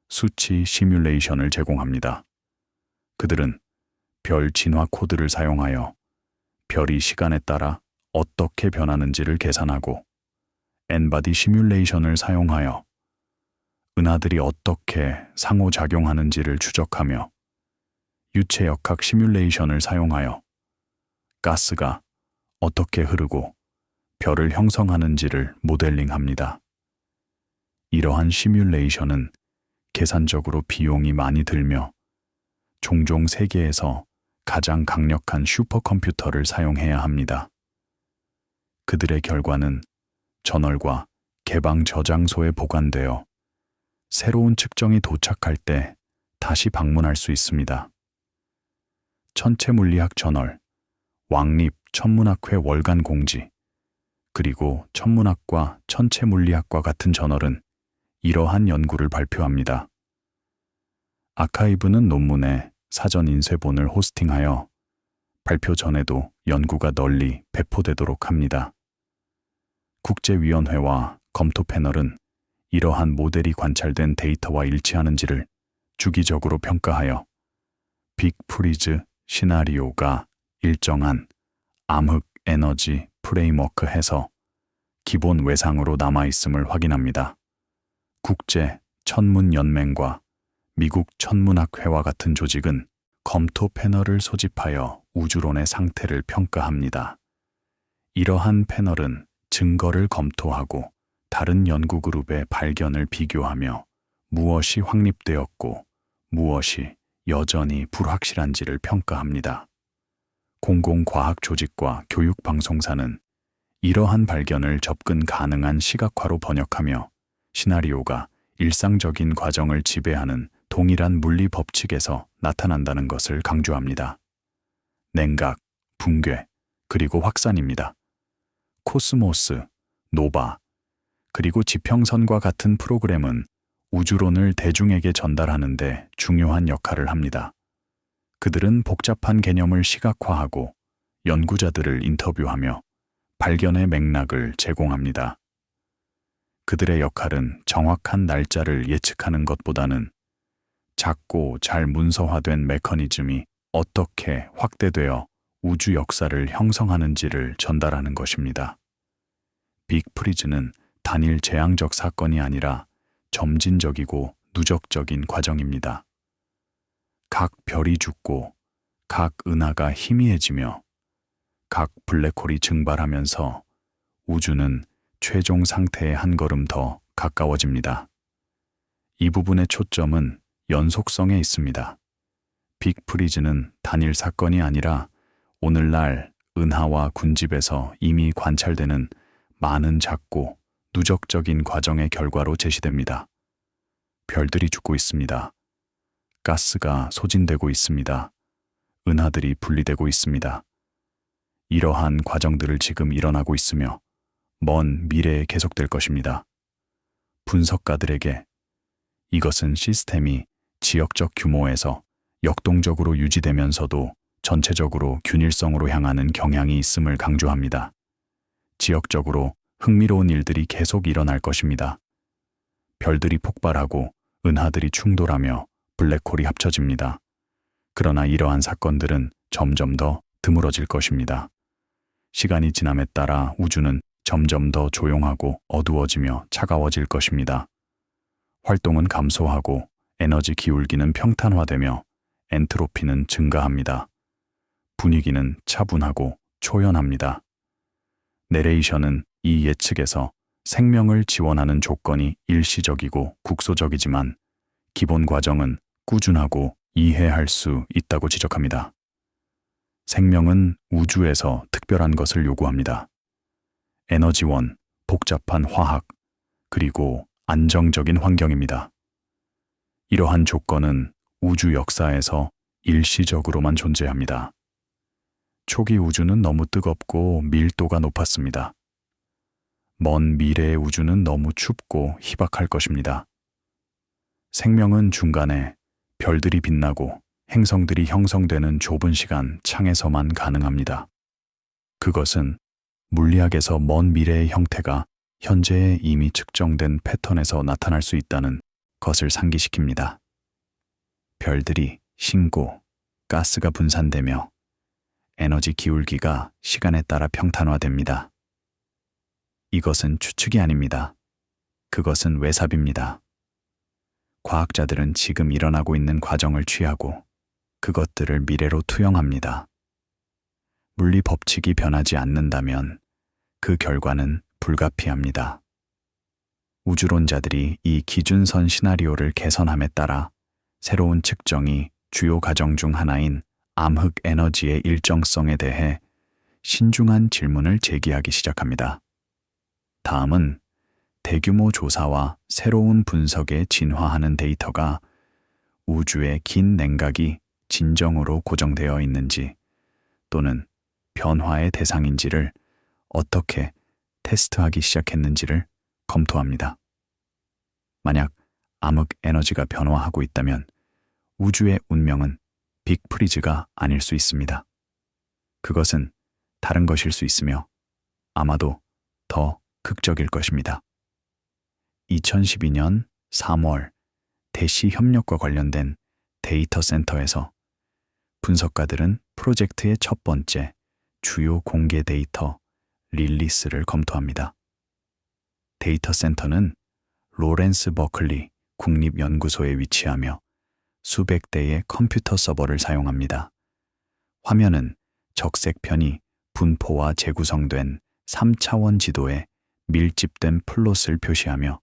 수치 시뮬레이션을 제공합니다. 그들은 별 진화 코드를 사용하여 별이 시간에 따라 어떻게 변하는지를 계산하고 엔바디 시뮬레이션을 사용하여 은하들이 어떻게 상호작용하는지를 추적하며 유체역학 시뮬레이션을 사용하여 가스가 어떻게 흐르고 별을 형성하는지를 모델링합니다. 이러한 시뮬레이션은 계산적으로 비용이 많이 들며 종종 세계에서 가장 강력한 슈퍼컴퓨터를 사용해야 합니다. 그들의 결과는 저널과 개방 저장소에 보관되어 새로운 측정이 도착할 때 다시 방문할 수 있습니다. 천체물리학 저널, 왕립 천문학회 월간 공지, 그리고 천문학과 천체물리학과 같은 저널은 이러한 연구를 발표합니다. 아카이브는 논문에 사전 인쇄본을 호스팅하여 발표 전에도 연구가 널리 배포되도록 합니다. 국제위원회와 검토 패널은 이러한 모델이 관찰된 데이터와 일치하는지를 주기적으로 평가하여 빅프리즈 시나리오가 일정한 암흑 에너지 프레임워크 해서 기본 외상으로 남아있음을 확인합니다. 국제 천문연맹과 미국 천문학회와 같은 조직은 검토 패널을 소집하여 우주론의 상태를 평가합니다. 이러한 패널은 증거를 검토하고 다른 연구그룹의 발견을 비교하며 무엇이 확립되었고 무엇이 여전히 불확실한지를 평가합니다. 공공과학 조직과 교육방송사는 이러한 발견을 접근 가능한 시각화로 번역하며 시나리오가 일상적인 과정을 지배하는 동일한 물리 법칙에서 나타난다는 것을 강조합니다. 냉각, 붕괴, 그리고 확산입니다. 코스모스, 노바, 그리고 지평선과 같은 프로그램은 우주론을 대중에게 전달하는 데 중요한 역할을 합니다. 그들은 복잡한 개념을 시각화하고 연구자들을 인터뷰하며 발견의 맥락을 제공합니다. 그들의 역할은 정확한 날짜를 예측하는 것보다는 작고 잘 문서화된 메커니즘이 어떻게 확대되어 우주 역사를 형성하는지를 전달하는 것입니다. 빅프리즈는 단일 재앙적 사건이 아니라 점진적이고 누적적인 과정입니다. 각 별이 죽고 각 은하가 희미해지며 각 블랙홀이 증발하면서 우주는 최종 상태에 한 걸음 더 가까워집니다. 이 부분의 초점은 연속성에 있습니다. 빅프리즈는 단일 사건이 아니라 오늘날 은하와 군집에서 이미 관찰되는 많은 작고 누적적인 과정의 결과로 제시됩니다. 별들이 죽고 있습니다. 가스가 소진되고 있습니다. 은하들이 분리되고 있습니다. 이러한 과정들을 지금 일어나고 있으며 먼 미래에 계속될 것입니다. 분석가들에게 이것은 시스템이 지역적 규모에서 역동적으로 유지되면서도 전체적으로 균일성으로 향하는 경향이 있음을 강조합니다. 지역적으로 흥미로운 일들이 계속 일어날 것입니다. 별들이 폭발하고 은하들이 충돌하며 블랙홀이 합쳐집니다. 그러나 이러한 사건들은 점점 더 드물어질 것입니다. 시간이 지남에 따라 우주는 점점 더 조용하고 어두워지며 차가워질 것입니다. 활동은 감소하고 에너지 기울기는 평탄화되며 엔트로피는 증가합니다. 분위기는 차분하고 초연합니다. 내레이션은 이 예측에서 생명을 지원하는 조건이 일시적이고 국소적이지만 기본 과정은 꾸준하고 이해할 수 있다고 지적합니다. 생명은 우주에서 특별한 것을 요구합니다. 에너지원, 복잡한 화학, 그리고 안정적인 환경입니다. 이러한 조건은 우주 역사에서 일시적으로만 존재합니다. 초기 우주는 너무 뜨겁고 밀도가 높았습니다. 먼 미래의 우주는 너무 춥고 희박할 것입니다. 생명은 중간에 별들이 빛나고 행성들이 형성되는 좁은 시간 창에서만 가능합니다. 그것은 물리학에서 먼 미래의 형태가 현재에 이미 측정된 패턴에서 나타날 수 있다는 것을 상기시킵니다. 별들이 신고, 가스가 분산되며 에너지 기울기가 시간에 따라 평탄화됩니다. 이것은 추측이 아닙니다. 그것은 외삽입니다. 과학자들은 지금 일어나고 있는 과정을 취하고 그것들을 미래로 투영합니다. 물리 법칙이 변하지 않는다면 그 결과는 불가피합니다. 우주론자들이 이 기준선 시나리오를 개선함에 따라 새로운 측정이 주요 과정 중 하나인 암흑 에너지의 일정성에 대해 신중한 질문을 제기하기 시작합니다. 다음은 대규모 조사와 새로운 분석에 진화하는 데이터가 우주의 긴 냉각이 진정으로 고정되어 있는지 또는 변화의 대상인지를 어떻게 테스트하기 시작했는지를 검토합니다. 만약 암흑 에너지가 변화하고 있다면 우주의 운명은 빅프리즈가 아닐 수 있습니다. 그것은 다른 것일 수 있으며 아마도 더 극적일 것입니다. 2012년 3월 대시 협력과 관련된 데이터 센터에서 분석가들은 프로젝트의 첫 번째 주요 공개 데이터 릴리스를 검토합니다. 데이터 센터는 로렌스 버클리 국립연구소에 위치하며 수백 대의 컴퓨터 서버를 사용합니다. 화면은 적색편이 분포와 재구성된 3차원 지도에 밀집된 플롯을 표시하며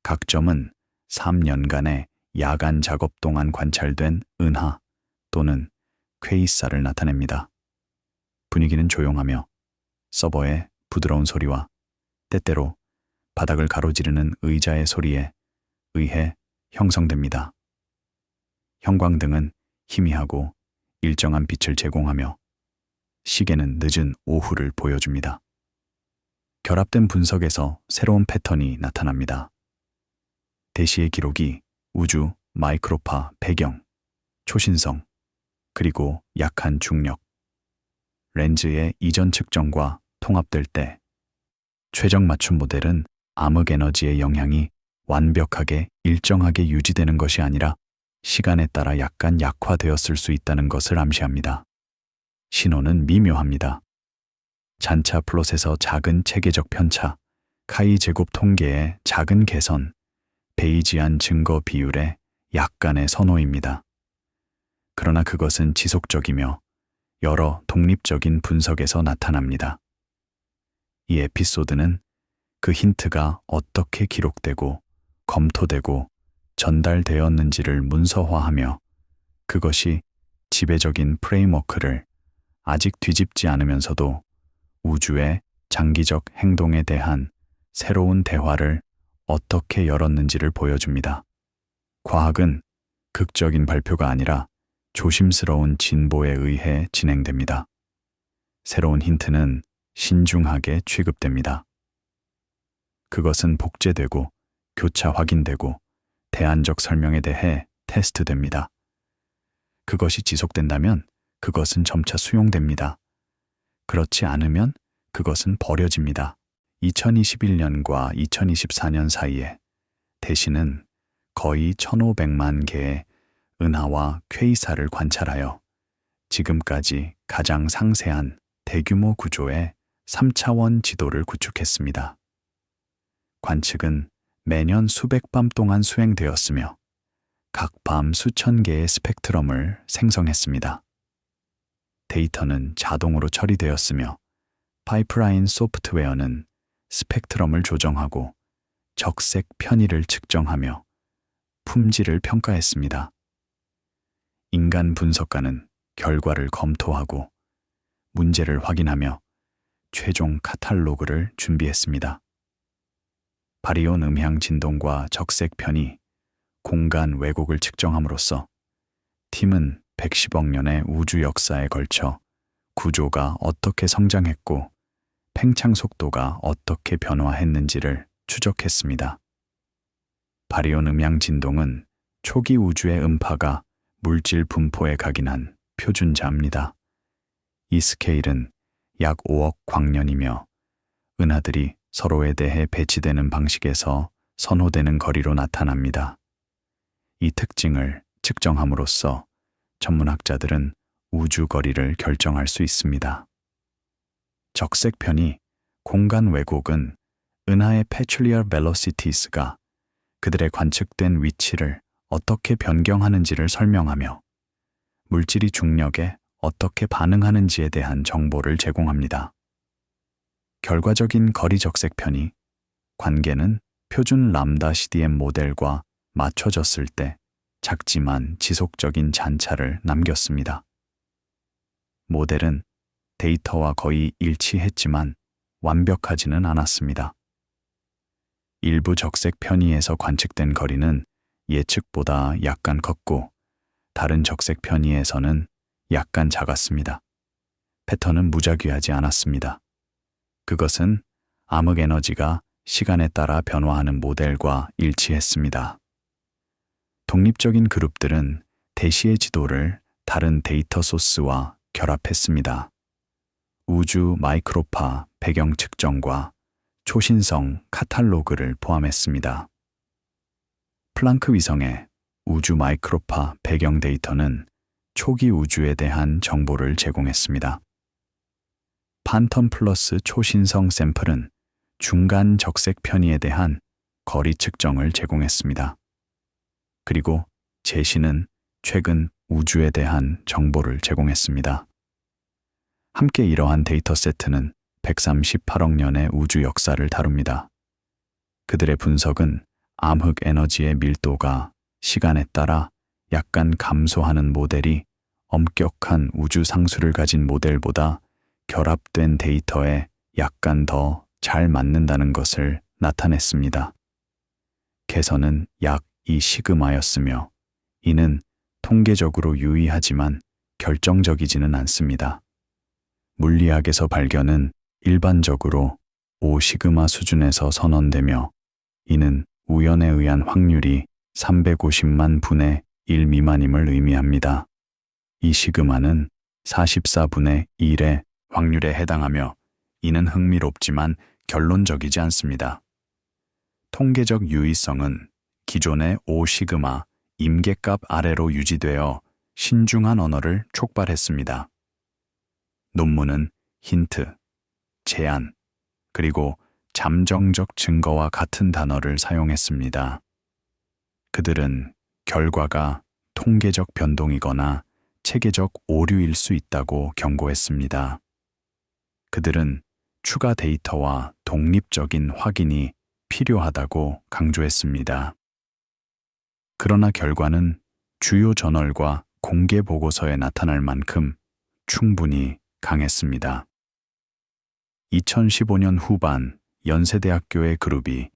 각 점은 3년간의 야간 작업 동안 관찰된 은하 또는 퀘이사를 나타냅니다. 분위기는 조용하며 서버의 부드러운 소리와 때때로 바닥을 가로지르는 의자의 소리에 의해 형성됩니다. 형광등은 희미하고 일정한 빛을 제공하며 시계는 늦은 오후를 보여줍니다. 결합된 분석에서 새로운 패턴이 나타납니다. 대시의 기록이 우주 마이크로파 배경, 초신성, 그리고 약한 중력, 렌즈의 이전 측정과 통합될 때 최적 맞춤 모델은 암흑 에너지의 영향이 완벽하게 일정하게 유지되는 것이 아니라 시간에 따라 약간 약화되었을 수 있다는 것을 암시합니다. 신호는 미묘합니다. 잔차 플롯에서 작은 체계적 편차, 카이 제곱 통계의 작은 개선, 베이지안 증거 비율의 약간의 선호입니다. 그러나 그것은 지속적이며 여러 독립적인 분석에서 나타납니다. 이 에피소드는 그 힌트가 어떻게 기록되고 검토되고 전달되었는지를 문서화하며 그것이 지배적인 프레임워크를 아직 뒤집지 않으면서도 우주의 장기적 행동에 대한 새로운 대화를 어떻게 열었는지를 보여줍니다. 과학은 극적인 발표가 아니라 조심스러운 진보에 의해 진행됩니다. 새로운 힌트는 신중하게 취급됩니다. 그것은 복제되고 교차 확인되고 대안적 설명에 대해 테스트됩니다. 그것이 지속된다면 그것은 점차 수용됩니다. 그렇지 않으면 그것은 버려집니다. 2021년과 2024년 사이에 대시는 거의 1,500만 개의 은하와 퀘이사를 관찰하여 지금까지 가장 상세한 대규모 구조의 3차원 지도를 구축했습니다. 관측은 매년 수백 밤 동안 수행되었으며 각 밤 수천 개의 스펙트럼을 생성했습니다. 데이터는 자동으로 처리되었으며 파이프라인 소프트웨어는 스펙트럼을 조정하고 적색 편의를 측정하며 품질을 평가했습니다. 인간 분석가는 결과를 검토하고 문제를 확인하며 최종 카탈로그를 준비했습니다. 바리온 음향 진동과 적색 편의, 공간 왜곡을 측정함으로써 팀은 110억 년의 우주 역사에 걸쳐 구조가 어떻게 성장했고 팽창 속도가 어떻게 변화했는지를 추적했습니다. 바리온 음향 진동은 초기 우주의 음파가 물질 분포에 각인한 표준자입니다. 이 스케일은 약 5억 광년이며 은하들이 서로에 대해 배치되는 방식에서 선호되는 거리로 나타납니다. 이 특징을 측정함으로써 천문학자들은 우주 거리를 결정할 수 있습니다. 적색편이 공간 왜곡은 은하의 peculiar velocities가 그들의 관측된 위치를 어떻게 변경하는지를 설명하며 물질이 중력에 어떻게 반응하는지에 대한 정보를 제공합니다. 결과적인 거리 적색편이 관계는 표준 람다 CDM 모델과 맞춰졌을 때 작지만 지속적인 잔차를 남겼습니다. 모델은 데이터와 거의 일치했지만 완벽하지는 않았습니다. 일부 적색 편의에서 관측된 거리는 예측보다 약간 컸고 다른 적색 편의에서는 약간 작았습니다. 패턴은 무작위하지 않았습니다. 그것은 암흑 에너지가 시간에 따라 변화하는 모델과 일치했습니다. 독립적인 그룹들은 대시의 지도를 다른 데이터 소스와 결합했습니다. 우주 마이크로파 배경 측정과 초신성 카탈로그를 포함했습니다. 플랑크 위성의 우주 마이크로파 배경 데이터는 초기 우주에 대한 정보를 제공했습니다. 판텀 플러스 초신성 샘플은 중간 적색 편의에 대한 거리 측정을 제공했습니다. 그리고 제시는 최근 우주에 대한 정보를 제공했습니다. 함께 이러한 데이터 세트는 138억 년의 우주 역사를 다룹니다. 그들의 분석은 암흑 에너지의 밀도가 시간에 따라 약간 감소하는 모델이 엄격한 우주 상수를 가진 모델보다 결합된 데이터에 약간 더 잘 맞는다는 것을 나타냈습니다. 개선은 약 2시그마였으며 이는 통계적으로 유의하지만 결정적이지는 않습니다. 물리학에서 발견은 일반적으로 5시그마 수준에서 선언되며 이는 우연에 의한 확률이 350만 분의 1 미만임을 의미합니다. 이 시그마는 44분의 1의 확률에 해당하며 이는 흥미롭지만 결론적이지 않습니다. 통계적 유의성은 기존의 5시그마 임계값 아래로 유지되어 신중한 언어를 촉발했습니다. 논문은 힌트, 제안, 그리고 잠정적 증거와 같은 단어를 사용했습니다. 그들은 결과가 통계적 변동이거나 체계적 오류일 수 있다고 경고했습니다. 그들은 추가 데이터와 독립적인 확인이 필요하다고 강조했습니다. 그러나 결과는 주요 저널과 공개 보고서에 나타날 만큼 충분히 강했습니다. 2015년 후반 연세대학교의 그룹이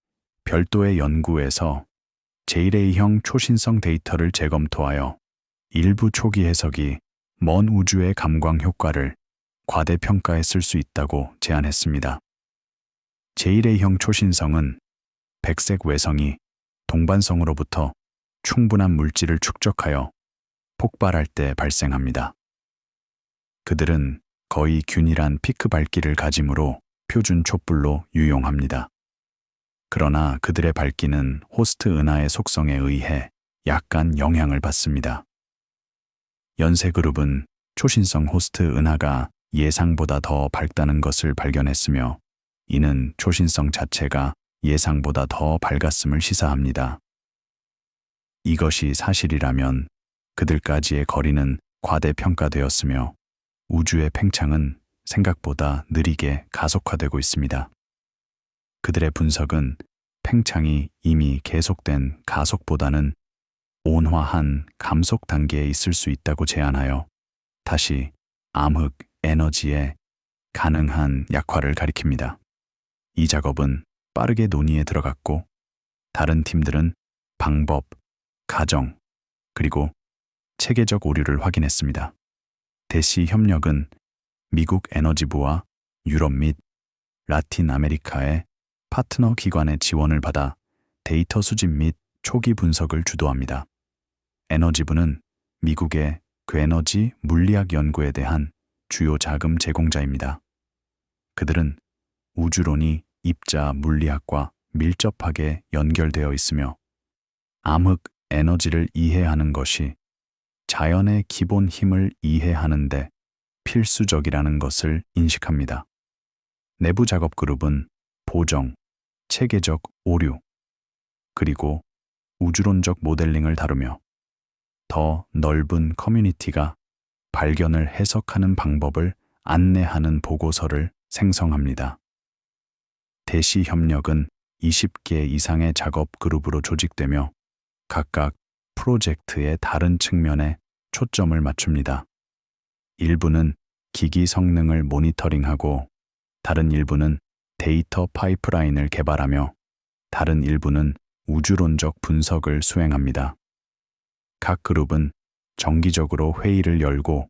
별도의 연구에서 J-Ray형 초신성 데이터를 재검토하여 일부 초기 해석이 먼 우주의 감광 효과를 과대평가했을 수 있다고 제안했습니다. J-Ray형 초신성은 백색 외성이 동반성으로부터 충분한 물질을 축적하여 폭발할 때 발생합니다. 그들은 거의 균일한 피크 밝기를 가지므로 표준 촛불로 유용합니다. 그러나 그들의 밝기는 호스트 은하의 속성에 의해 약간 영향을 받습니다. 연세그룹은 초신성 호스트 은하가 예상보다 더 밝다는 것을 발견했으며 이는 초신성 자체가 예상보다 더 밝았음을 시사합니다. 이것이 사실이라면 그들까지의 거리는 과대평가되었으며 우주의 팽창은 생각보다 느리게 가속화되고 있습니다. 그들의 분석은 팽창이 이미 계속된 가속보다는 온화한 감속 단계에 있을 수 있다고 제안하여 다시 암흑 에너지의 가능한 약화를 가리킵니다. 이 작업은 빠르게 논의에 들어갔고 다른 팀들은 방법, 가정, 그리고 체계적 오류를 확인했습니다. 대시 협력은 미국 에너지부와 유럽 및 라틴 아메리카의 파트너 기관의 지원을 받아 데이터 수집 및 초기 분석을 주도합니다. 에너지부는 미국의 괴너지 물리학 연구에 대한 주요 자금 제공자입니다. 그들은 우주론이 입자 물리학과 밀접하게 연결되어 있으며 암흑 에너지를 이해하는 것이 자연의 기본 힘을 이해하는 데 필수적이라는 것을 인식합니다. 내부 작업 그룹은 보정, 체계적 오류, 그리고 우주론적 모델링을 다루며 더 넓은 커뮤니티가 발견을 해석하는 방법을 안내하는 보고서를 생성합니다. 대시 협력은 20개 이상의 작업 그룹으로 조직되며 각각 프로젝트의 다른 측면에 초점을 맞춥니다. 일부는 기기 성능을 모니터링하고 다른 일부는 데이터 파이프라인을 개발하며 다른 일부는 우주론적 분석을 수행합니다. 각 그룹은 정기적으로 회의를 열고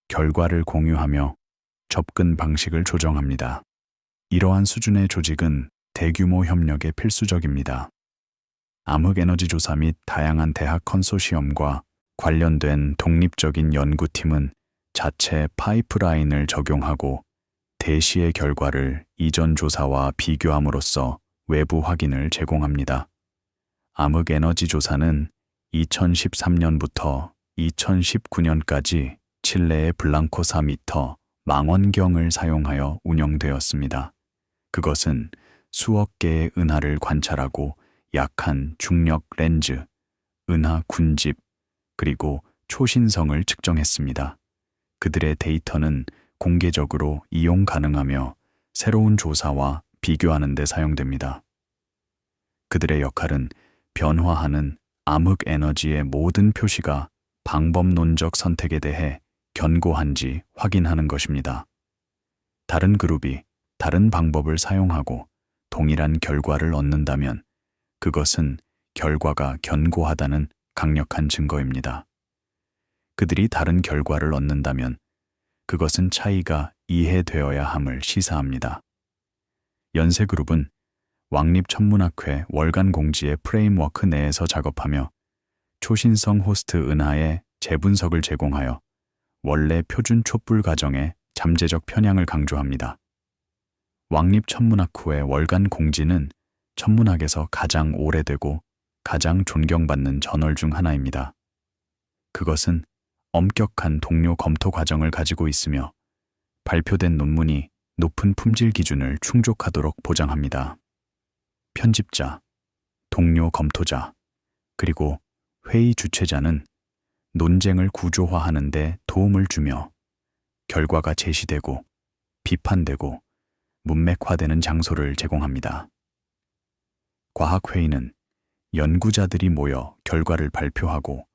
결과를 공유하며 접근 방식을 조정합니다. 이러한 수준의 조직은 대규모 협력에 필수적입니다. 암흑에너지 조사 및 다양한 대학 컨소시엄과 관련된 독립적인 연구팀은 자체 파이프라인을 적용하고 대시의 결과를 이전 조사와 비교함으로써 외부 확인을 제공합니다. 암흑에너지 조사는 2013년부터 2019년까지 칠레의 블랑코사 미터 망원경을 사용하여 운영되었습니다. 그것은 수억 개의 은하를 관찰하고 약한 중력 렌즈, 은하 군집, 그리고 초신성을 측정했습니다. 그들의 데이터는 공개적으로 이용 가능하며 새로운 조사와 비교하는 데 사용됩니다. 그들의 역할은 변화하는 암흑 에너지의 모든 표시가 방법론적 선택에 대해 견고한지 확인하는 것입니다. 다른 그룹이 다른 방법을 사용하고 동일한 결과를 얻는다면 그것은 결과가 견고하다는 강력한 증거입니다. 그들이 다른 결과를 얻는다면 그것은 차이가 이해되어야 함을 시사합니다. 연세그룹은 왕립천문학회 월간 공지의 프레임워크 내에서 작업하며 초신성 호스트 은하의 재분석을 제공하여 원래 표준 촛불 과정의 잠재적 편향을 강조합니다. 왕립천문학회의 월간 공지는 천문학에서 가장 오래되고 가장 존경받는 저널 중 하나입니다. 그것은 엄격한 동료 검토 과정을 가지고 있으며 발표된 논문이 높은 품질 기준을 충족하도록 보장합니다. 편집자, 동료 검토자, 그리고 회의 주최자는 논쟁을 구조화하는 데 도움을 주며 결과가 제시되고 비판되고 문맥화되는 장소를 제공합니다. 과학회의는 연구자들이 모여 결과를 발표하고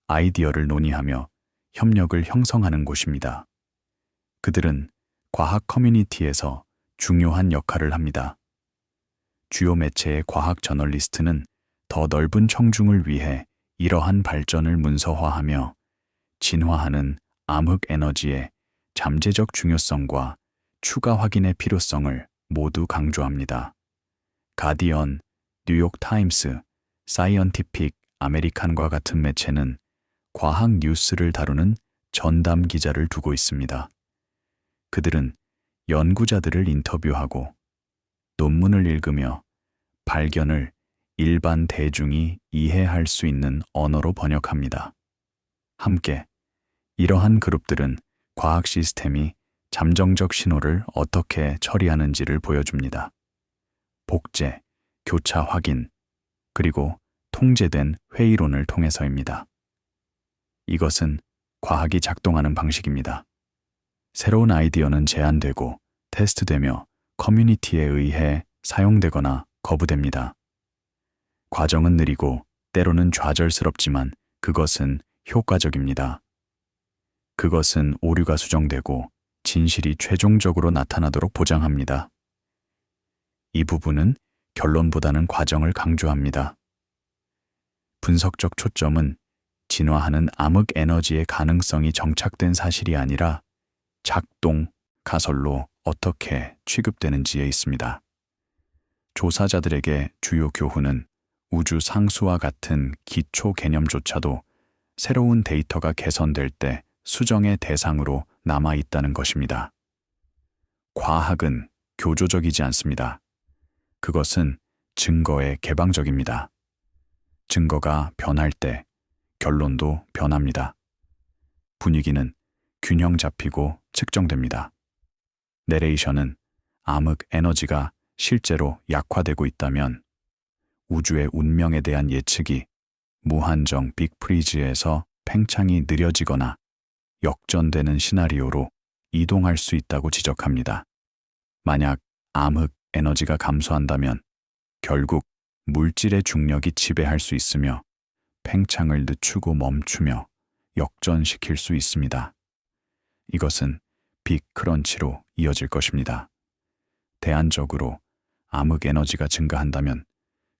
아이디어를 논의하며 협력을 형성하는 곳입니다. 그들은 과학 커뮤니티에서 중요한 역할을 합니다. 주요 매체의 과학 저널리스트는 더 넓은 청중을 위해 이러한 발전을 문서화하며 진화하는 암흑 에너지의 잠재적 중요성과 추가 확인의 필요성을 모두 강조합니다. 가디언, 뉴욕 타임스, 사이언티픽 아메리칸과 같은 매체는 과학 뉴스를 다루는 전담 기자를 두고 있습니다. 그들은 연구자들을 인터뷰하고 논문을 읽으며 발견을 일반 대중이 이해할 수 있는 언어로 번역합니다. 함께 이러한 그룹들은 과학 시스템이 잠정적 신호를 어떻게 처리하는지를 보여줍니다. 복제, 교차 확인, 그리고 통제된 회의론을 통해서입니다. 이것은 과학이 작동하는 방식입니다. 새로운 아이디어는 제안되고 테스트되며 커뮤니티에 의해 사용되거나 거부됩니다. 과정은 느리고 때로는 좌절스럽지만 그것은 효과적입니다. 그것은 오류가 수정되고 진실이 최종적으로 나타나도록 보장합니다. 이 부분은 결론보다는 과정을 강조합니다. 분석적 초점은 진화하는 암흑 에너지의 가능성이 정착된 사실이 아니라 작동, 가설로 어떻게 취급되는지에 있습니다. 조사자들에게 주요 교훈은 우주 상수와 같은 기초 개념조차도 새로운 데이터가 개선될 때 수정의 대상으로 남아 있다는 것입니다. 과학은 교조적이지 않습니다. 그것은 증거에 개방적입니다. 증거가 변할 때 결론도 변합니다. 분위기는 균형 잡히고 측정됩니다. 내레이션은 암흑 에너지가 실제로 약화되고 있다면 우주의 운명에 대한 예측이 무한정 빅프리즈에서 팽창이 느려지거나 역전되는 시나리오로 이동할 수 있다고 지적합니다. 만약 암흑 에너지가 감소한다면 결국 물질의 중력이 지배할 수 있으며 팽창을 늦추고 멈추며 역전시킬 수 있습니다. 이것은 빅 크런치로 이어질 것입니다. 대안적으로 암흑 에너지가 증가한다면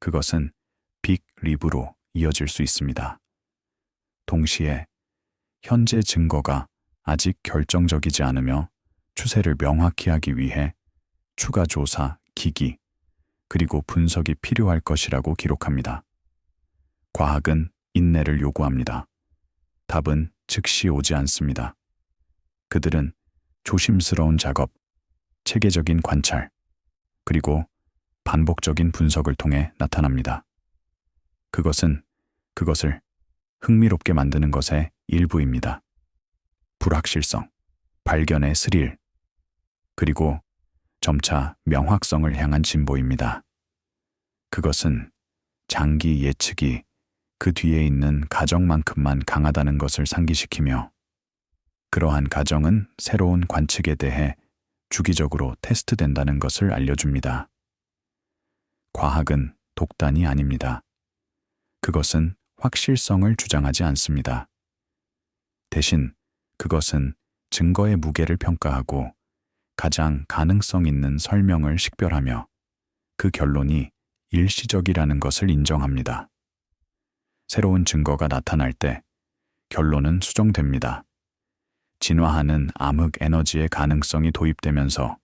그것은 빅 립으로 이어질 수 있습니다. 동시에 현재 증거가 아직 결정적이지 않으며 추세를 명확히 하기 위해 추가 조사, 기기, 그리고 분석이 필요할 것이라고 기록합니다. 과학은 인내를 요구합니다. 답은 즉시 오지 않습니다. 그들은 조심스러운 작업, 체계적인 관찰, 그리고 반복적인 분석을 통해 나타납니다. 그것은 그것을 흥미롭게 만드는 것의 일부입니다. 불확실성, 발견의 스릴, 그리고 점차 명확성을 향한 진보입니다. 그것은 장기 예측이 그 뒤에 있는 가정만큼만 강하다는 것을 상기시키며 그러한 가정은 새로운 관측에 대해 주기적으로 테스트된다는 것을 알려줍니다. 과학은 독단이 아닙니다. 그것은 확실성을 주장하지 않습니다. 대신 그것은 증거의 무게를 평가하고 가장 가능성 있는 설명을 식별하며 그 결론이 일시적이라는 것을 인정합니다. 새로운 증거가 나타날 때 결론은 수정됩니다. 진화하는 암흑 에너지의 가능성이 도입되면서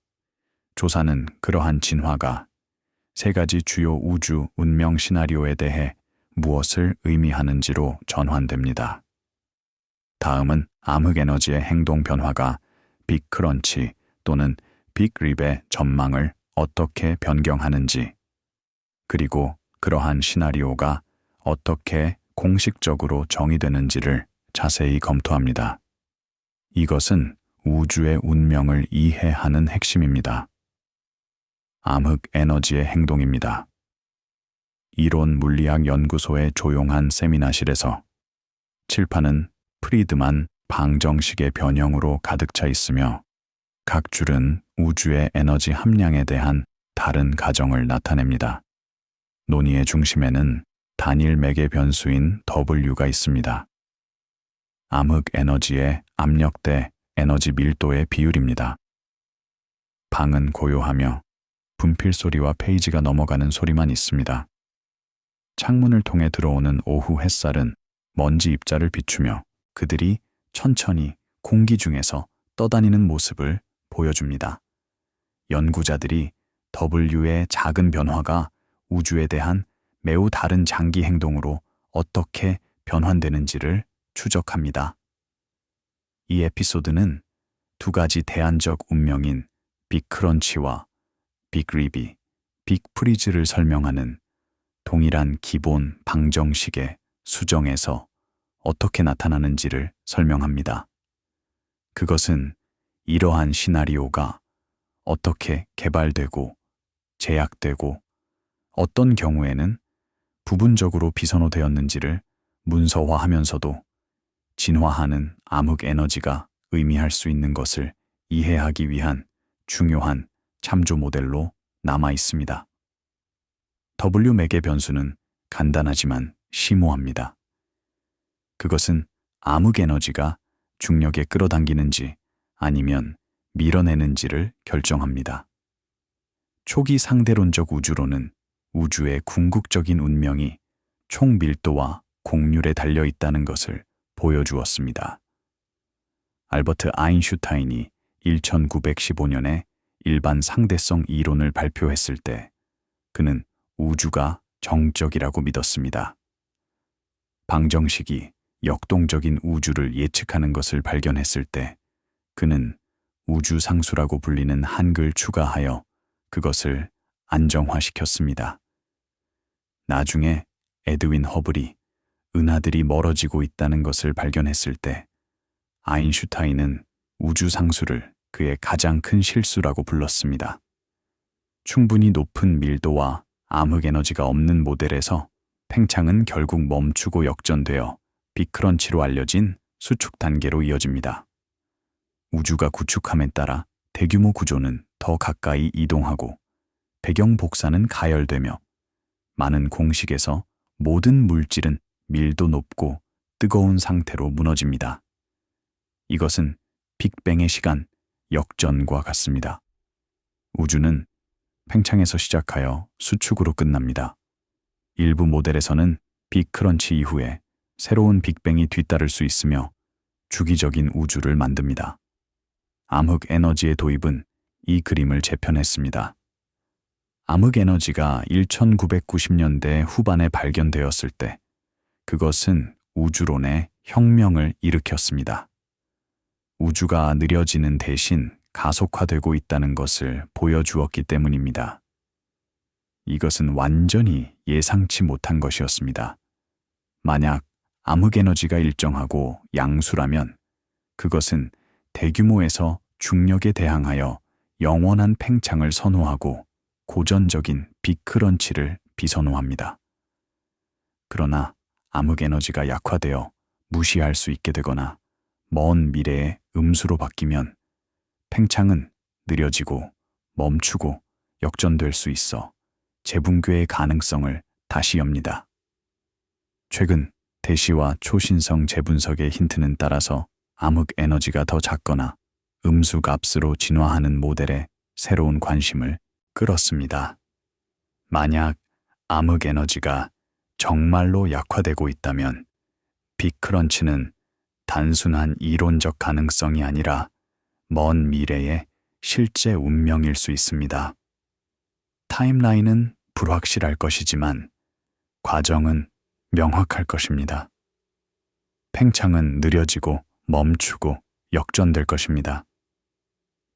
조사는 그러한 진화가 세 가지 주요 우주 운명 시나리오에 대해 무엇을 의미하는지로 전환됩니다. 다음은 암흑 에너지의 행동 변화가 빅 크런치 또는 빅 립의 전망을 어떻게 변경하는지, 그리고 그러한 시나리오가 어떻게 공식적으로 정의되는지를 자세히 검토합니다. 이것은 우주의 운명을 이해하는 핵심입니다. 암흑 에너지의 행동입니다. 이론 물리학 연구소의 조용한 세미나실에서 칠판은 프리드만 방정식의 변형으로 가득 차 있으며 각 줄은 우주의 에너지 함량에 대한 다른 가정을 나타냅니다. 논의의 중심에는 단일 매개 변수인 W가 있습니다. 암흑 에너지의 압력 대 에너지 밀도의 비율입니다. 방은 고요하며 분필 소리와 페이지가 넘어가는 소리만 있습니다. 창문을 통해 들어오는 오후 햇살은 먼지 입자를 비추며 그들이 천천히 공기 중에서 떠다니는 모습을 보여줍니다. 연구자들이 W의 작은 변화가 우주에 대한 매우 다른 장기 행동으로 어떻게 변환되는지를 추적합니다. 이 에피소드는 두 가지 대안적 운명인 빅 크런치와 빅 립이 빅 프리즈를 설명하는 동일한 기본 방정식의 수정에서 어떻게 나타나는지를 설명합니다. 그것은 이러한 시나리오가 어떻게 개발되고 제약되고 어떤 경우에는 부분적으로 비선호되었는지를 문서화하면서도 진화하는 암흑 에너지가 의미할 수 있는 것을 이해하기 위한 중요한 참조 모델로 남아 있습니다. W 맥의 변수는 간단하지만 심오합니다. 그것은 암흑 에너지가 중력에 끌어당기는지 아니면 밀어내는지를 결정합니다. 초기 상대론적 우주론은 우주의 궁극적인 운명이 총 밀도와 곡률에 달려 있다는 것을 보여주었습니다. 알버트 아인슈타인이 1915년에 일반 상대성 이론을 발표했을 때 그는 우주가 정적이라고 믿었습니다. 방정식이 역동적인 우주를 예측하는 것을 발견했을 때 그는 우주상수라고 불리는 한글 추가하여 그것을 안정화시켰습니다. 나중에 에드윈 허블이 은하들이 멀어지고 있다는 것을 발견했을 때 아인슈타인은 우주상수를 그의 가장 큰 실수라고 불렀습니다. 충분히 높은 밀도와 암흑에너지가 없는 모델에서 팽창은 결국 멈추고 역전되어 빅크런치로 알려진 수축 단계로 이어집니다. 우주가 구축함에 따라 대규모 구조는 더 가까이 이동하고 배경 복사는 가열되며 많은 공식에서 모든 물질은 밀도 높고 뜨거운 상태로 무너집니다. 이것은 빅뱅의 시간, 역전과 같습니다. 우주는 팽창에서 시작하여 수축으로 끝납니다. 일부 모델에서는 빅크런치 이후에 새로운 빅뱅이 뒤따를 수 있으며 주기적인 우주를 만듭니다. 암흑 에너지의 도입은 이 그림을 재편했습니다. 암흑 에너지가 1990년대 후반에 발견되었을 때 그것은 우주론의 혁명을 일으켰습니다. 우주가 느려지는 대신 가속화되고 있다는 것을 보여주었기 때문입니다. 이것은 완전히 예상치 못한 것이었습니다. 만약 암흑 에너지가 일정하고 양수라면 그것은 대규모에서 중력에 대항하여 영원한 팽창을 선호하고 고전적인 빅크런치를 비선호합니다. 그러나 암흑 에너지가 약화되어 무시할 수 있게 되거나 먼 미래의 음수로 바뀌면 팽창은 느려지고 멈추고 역전될 수 있어 재붕괴의 가능성을 다시 엽니다. 최근 대시와 초신성 재분석의 힌트는 따라서 암흑 에너지가 더 작거나 음수 값으로 진화하는 모델에 새로운 관심을 끌었습니다. 만약 암흑 에너지가 정말로 약화되고 있다면 빅크런치는 단순한 이론적 가능성이 아니라 먼 미래의 실제 운명일 수 있습니다. 타임라인은 불확실할 것이지만 과정은 명확할 것입니다. 팽창은 느려지고 멈추고 역전될 것입니다.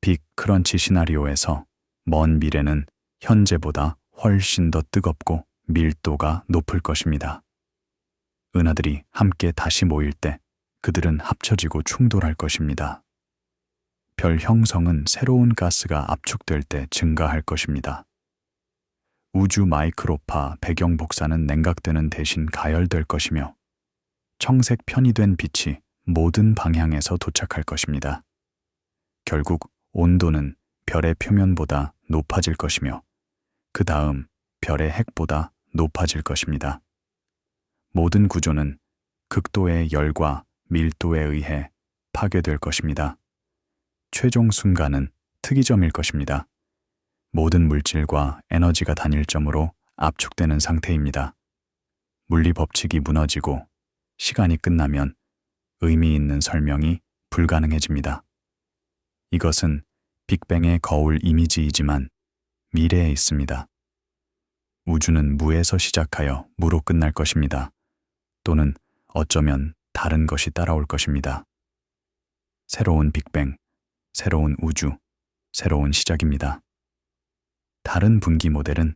빅크런치 시나리오에서 먼 미래는 현재보다 훨씬 더 뜨겁고 밀도가 높을 것입니다. 은하들이 함께 다시 모일 때 그들은 합쳐지고 충돌할 것입니다. 별 형성은 새로운 가스가 압축될 때 증가할 것입니다. 우주 마이크로파 배경 복사는 냉각되는 대신 가열될 것이며 청색 편이된 빛이 모든 방향에서 도착할 것입니다. 결국 온도는 별의 표면보다 높아질 것이며 그 다음 별의 핵보다 높아질 것입니다. 모든 구조는 극도의 열과 밀도에 의해 파괴될 것입니다. 최종 순간은 특이점일 것입니다. 모든 물질과 에너지가 단일점으로 압축되는 상태입니다. 물리 법칙이 무너지고 시간이 끝나면 의미 있는 설명이 불가능해집니다. 이것은 빅뱅의 거울 이미지이지만 미래에 있습니다. 우주는 무에서 시작하여 무로 끝날 것입니다. 또는 어쩌면 다른 것이 따라올 것입니다. 새로운 빅뱅, 새로운 우주, 새로운 시작입니다. 다른 분기 모델은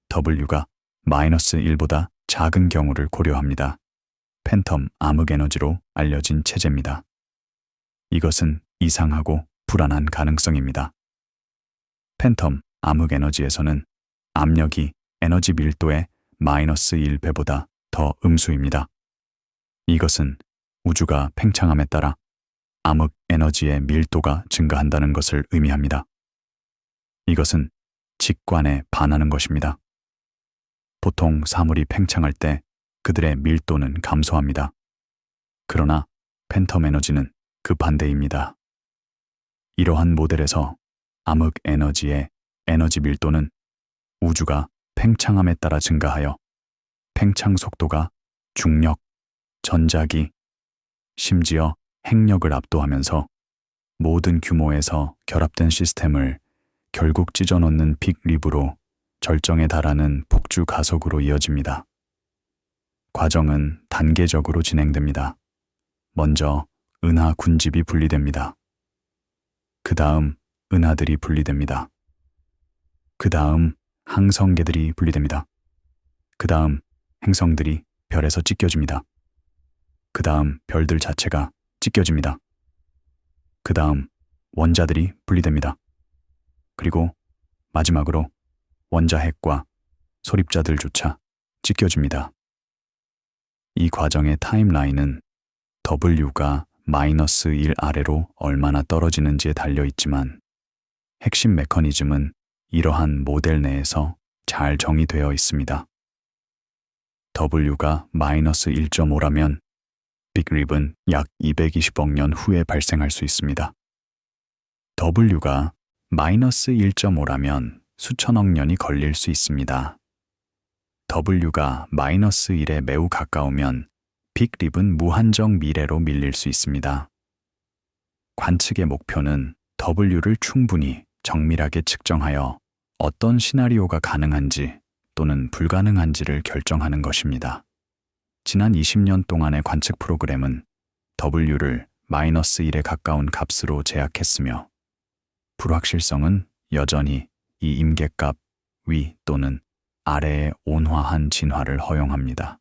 W가 -1보다 작은 경우를 고려합니다. 팬텀 암흑 에너지로 알려진 체제입니다. 이것은 이상하고 불안한 가능성입니다. 팬텀 암흑 에너지에서는 압력이 에너지 밀도의 -1배보다 더 음수입니다. 이것은 우주가 팽창함에 따라 암흑 에너지의 밀도가 증가한다는 것을 의미합니다. 이것은 직관에 반하는 것입니다. 보통 사물이 팽창할 때 그들의 밀도는 감소합니다. 그러나 팬텀 에너지는 그 반대입니다. 이러한 모델에서 암흑 에너지의 에너지 밀도는 우주가 팽창함에 따라 증가하여 팽창 속도가 중력, 전자기, 심지어 핵력을 압도하면서 모든 규모에서 결합된 시스템을 결국 찢어놓는 빅립으로 절정에 달하는 폭주 가속으로 이어집니다. 과정은 단계적으로 진행됩니다. 먼저 은하 군집이 분리됩니다. 그 다음 은하들이 분리됩니다. 그 다음 항성계들이 분리됩니다. 그 다음 행성들이 별에서 찢겨집니다. 그 다음 별들 자체가 찢겨집니다. 그 다음 원자들이 분리됩니다. 그리고 마지막으로 원자핵과 소립자들조차 찢겨집니다. 이 과정의 타임라인은 W가 -1 아래로 얼마나 떨어지는지에 달려 있지만 핵심 메커니즘은 이러한 모델 내에서 잘 정의되어 있습니다. W가 -1.5라면 빅립은 약 220억 년 후에 발생할 수 있습니다. W가 -1.5라면 수천억 년이 걸릴 수 있습니다. W가 -1에 매우 가까우면 빅립은 무한정 미래로 밀릴 수 있습니다. 관측의 목표는 W를 충분히 정밀하게 측정하여 어떤 시나리오가 가능한지 또는 불가능한지를 결정하는 것입니다. 지난 20년 동안의 관측 프로그램은 W를 -1에 가까운 값으로 제약했으며 불확실성은 여전히 이 임계값 위 또는 아래의 온화한 진화를 허용합니다.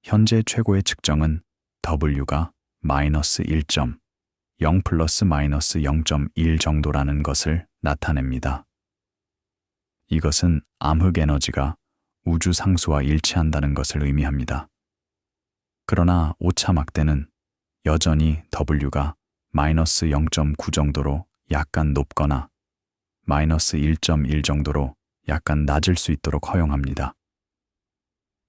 현재 최고의 측정은 W가 -1.0 플러스 -0.1 정도라는 것을 나타냅니다. 이것은 암흑 에너지가 우주 상수와 일치한다는 것을 의미합니다. 그러나 오차 막대는 여전히 W가 -0.9 정도로 약간 높거나 -1.1 정도로 약간 낮을 수 있도록 허용합니다.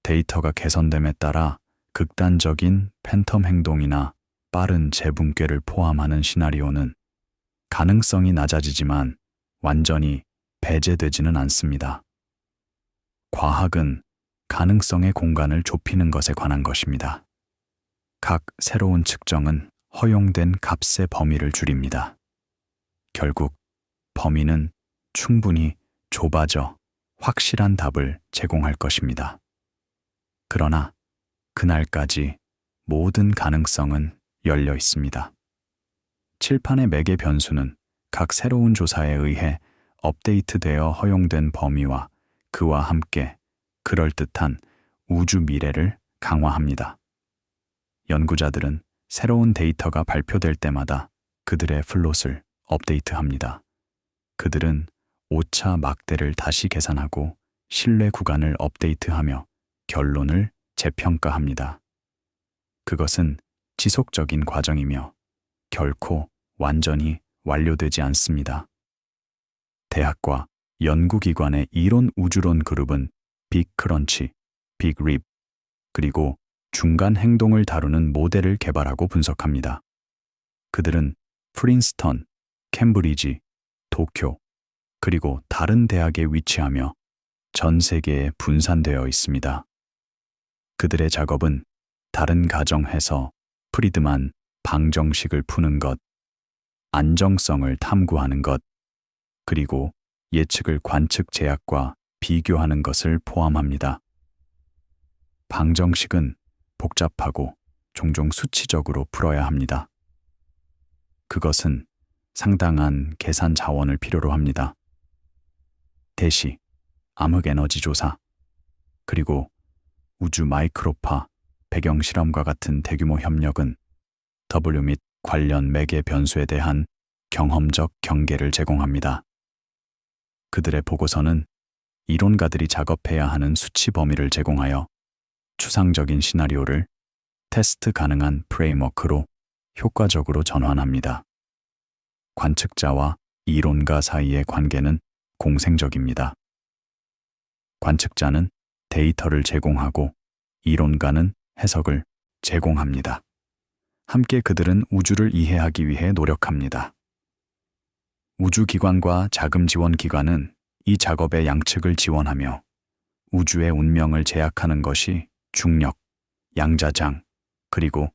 데이터가 개선됨에 따라 극단적인 팬텀 행동이나 빠른 재분괴를 포함하는 시나리오는 가능성이 낮아지지만 완전히 배제되지는 않습니다. 과학은 가능성의 공간을 좁히는 것에 관한 것입니다. 각 새로운 측정은 허용된 값의 범위를 줄입니다. 결국 범위는 충분히 좁아져 확실한 답을 제공할 것입니다. 그러나 그날까지 모든 가능성은 열려 있습니다. 칠판의 매개 변수는 각 새로운 조사에 의해 업데이트되어 허용된 범위와 그와 함께 그럴듯한 우주 미래를 강화합니다. 연구자들은 새로운 데이터가 발표될 때마다 그들의 플롯을 업데이트합니다. 그들은 오차 막대를 다시 계산하고 신뢰 구간을 업데이트하며 결론을 재평가합니다. 그것은 지속적인 과정이며 결코 완전히 완료되지 않습니다. 대학과 연구기관의 이론 우주론 그룹은 빅크런치, 빅립, 그리고 중간 행동을 다루는 모델을 개발하고 분석합니다. 그들은 프린스턴, 캠브리지, 도쿄, 그리고 다른 대학에 위치하며 전 세계에 분산되어 있습니다. 그들의 작업은 다른 가정에서 프리드만 방정식을 푸는 것, 안정성을 탐구하는 것, 그리고 예측을 관측 제약과 비교하는 것을 포함합니다. 방정식은 복잡하고 종종 수치적으로 풀어야 합니다. 그것은 상당한 계산 자원을 필요로 합니다. 대시, 암흑 에너지 조사, 그리고 우주 마이크로파, 배경 실험과 같은 대규모 협력은 W 및 관련 매개 변수에 대한 경험적 경계를 제공합니다. 그들의 보고서는 이론가들이 작업해야 하는 수치 범위를 제공하여 추상적인 시나리오를 테스트 가능한 프레임워크로 효과적으로 전환합니다. 관측자와 이론가 사이의 관계는 공생적입니다. 관측자는 데이터를 제공하고 이론가는 해석을 제공합니다. 함께 그들은 우주를 이해하기 위해 노력합니다. 우주기관과 자금 지원 기관은 이 작업의 양측을 지원하며 우주의 운명을 제약하는 것이 중력, 양자장, 그리고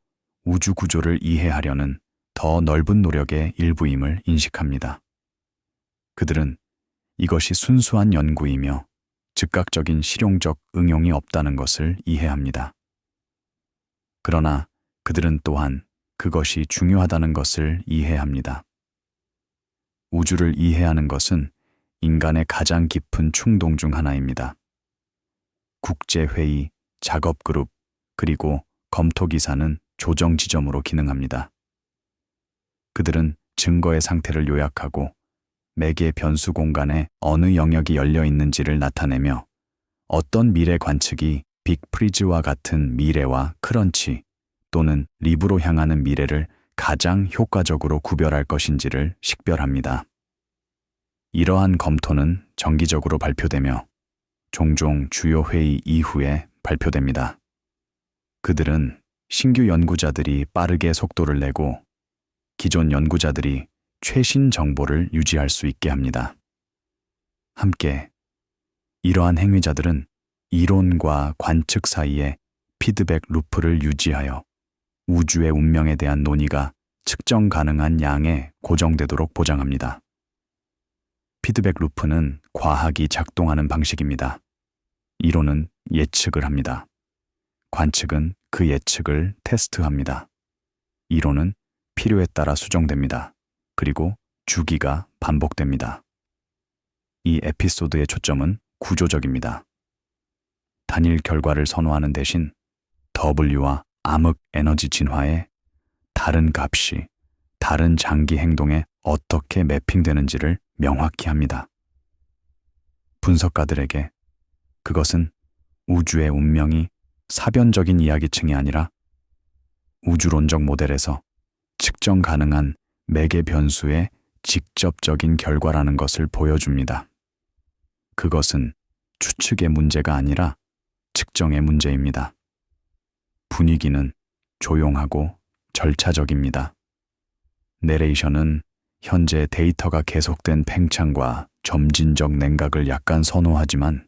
우주 구조를 이해하려는 더 넓은 노력의 일부임을 인식합니다. 그들은 이것이 순수한 연구이며 즉각적인 실용적 응용이 없다는 것을 이해합니다. 그러나 그들은 또한 그것이 중요하다는 것을 이해합니다. 우주를 이해하는 것은 인간의 가장 깊은 충동 중 하나입니다. 국제회의, 작업그룹, 그리고 검토기사는 조정 지점으로 기능합니다. 그들은 증거의 상태를 요약하고 매개 변수 공간에 어느 영역이 열려 있는지를 나타내며 어떤 미래 관측이 빅프리즈와 같은 미래와 크런치 또는 리브로 향하는 미래를 가장 효과적으로 구별할 것인지를 식별합니다. 이러한 검토는 정기적으로 발표되며 종종 주요 회의 이후에 발표됩니다. 그들은 신규 연구자들이 빠르게 속도를 내고 기존 연구자들이 최신 정보를 유지할 수 있게 합니다. 함께 이러한 행위자들은 이론과 관측 사이에 피드백 루프를 유지하여 우주의 운명에 대한 논의가 측정 가능한 양에 고정되도록 보장합니다. 피드백 루프는 과학이 작동하는 방식입니다. 이론은 예측을 합니다. 관측은 그 예측을 테스트합니다. 이론은 필요에 따라 수정됩니다. 그리고 주기가 반복됩니다. 이 에피소드의 초점은 구조적입니다. 단일 결과를 선호하는 대신 W와 암흑 에너지 진화의 다른 값이 다른 장기 행동에 어떻게 매핑되는지를 명확히 합니다. 분석가들에게 그것은 우주의 운명이 사변적인 이야기층이 아니라 우주론적 모델에서 측정 가능한 매개 변수의 직접적인 결과라는 것을 보여줍니다. 그것은 추측의 문제가 아니라 측정의 문제입니다. 분위기는 조용하고 절차적입니다. 내레이션은 현재 데이터가 계속된 팽창과 점진적 냉각을 약간 선호하지만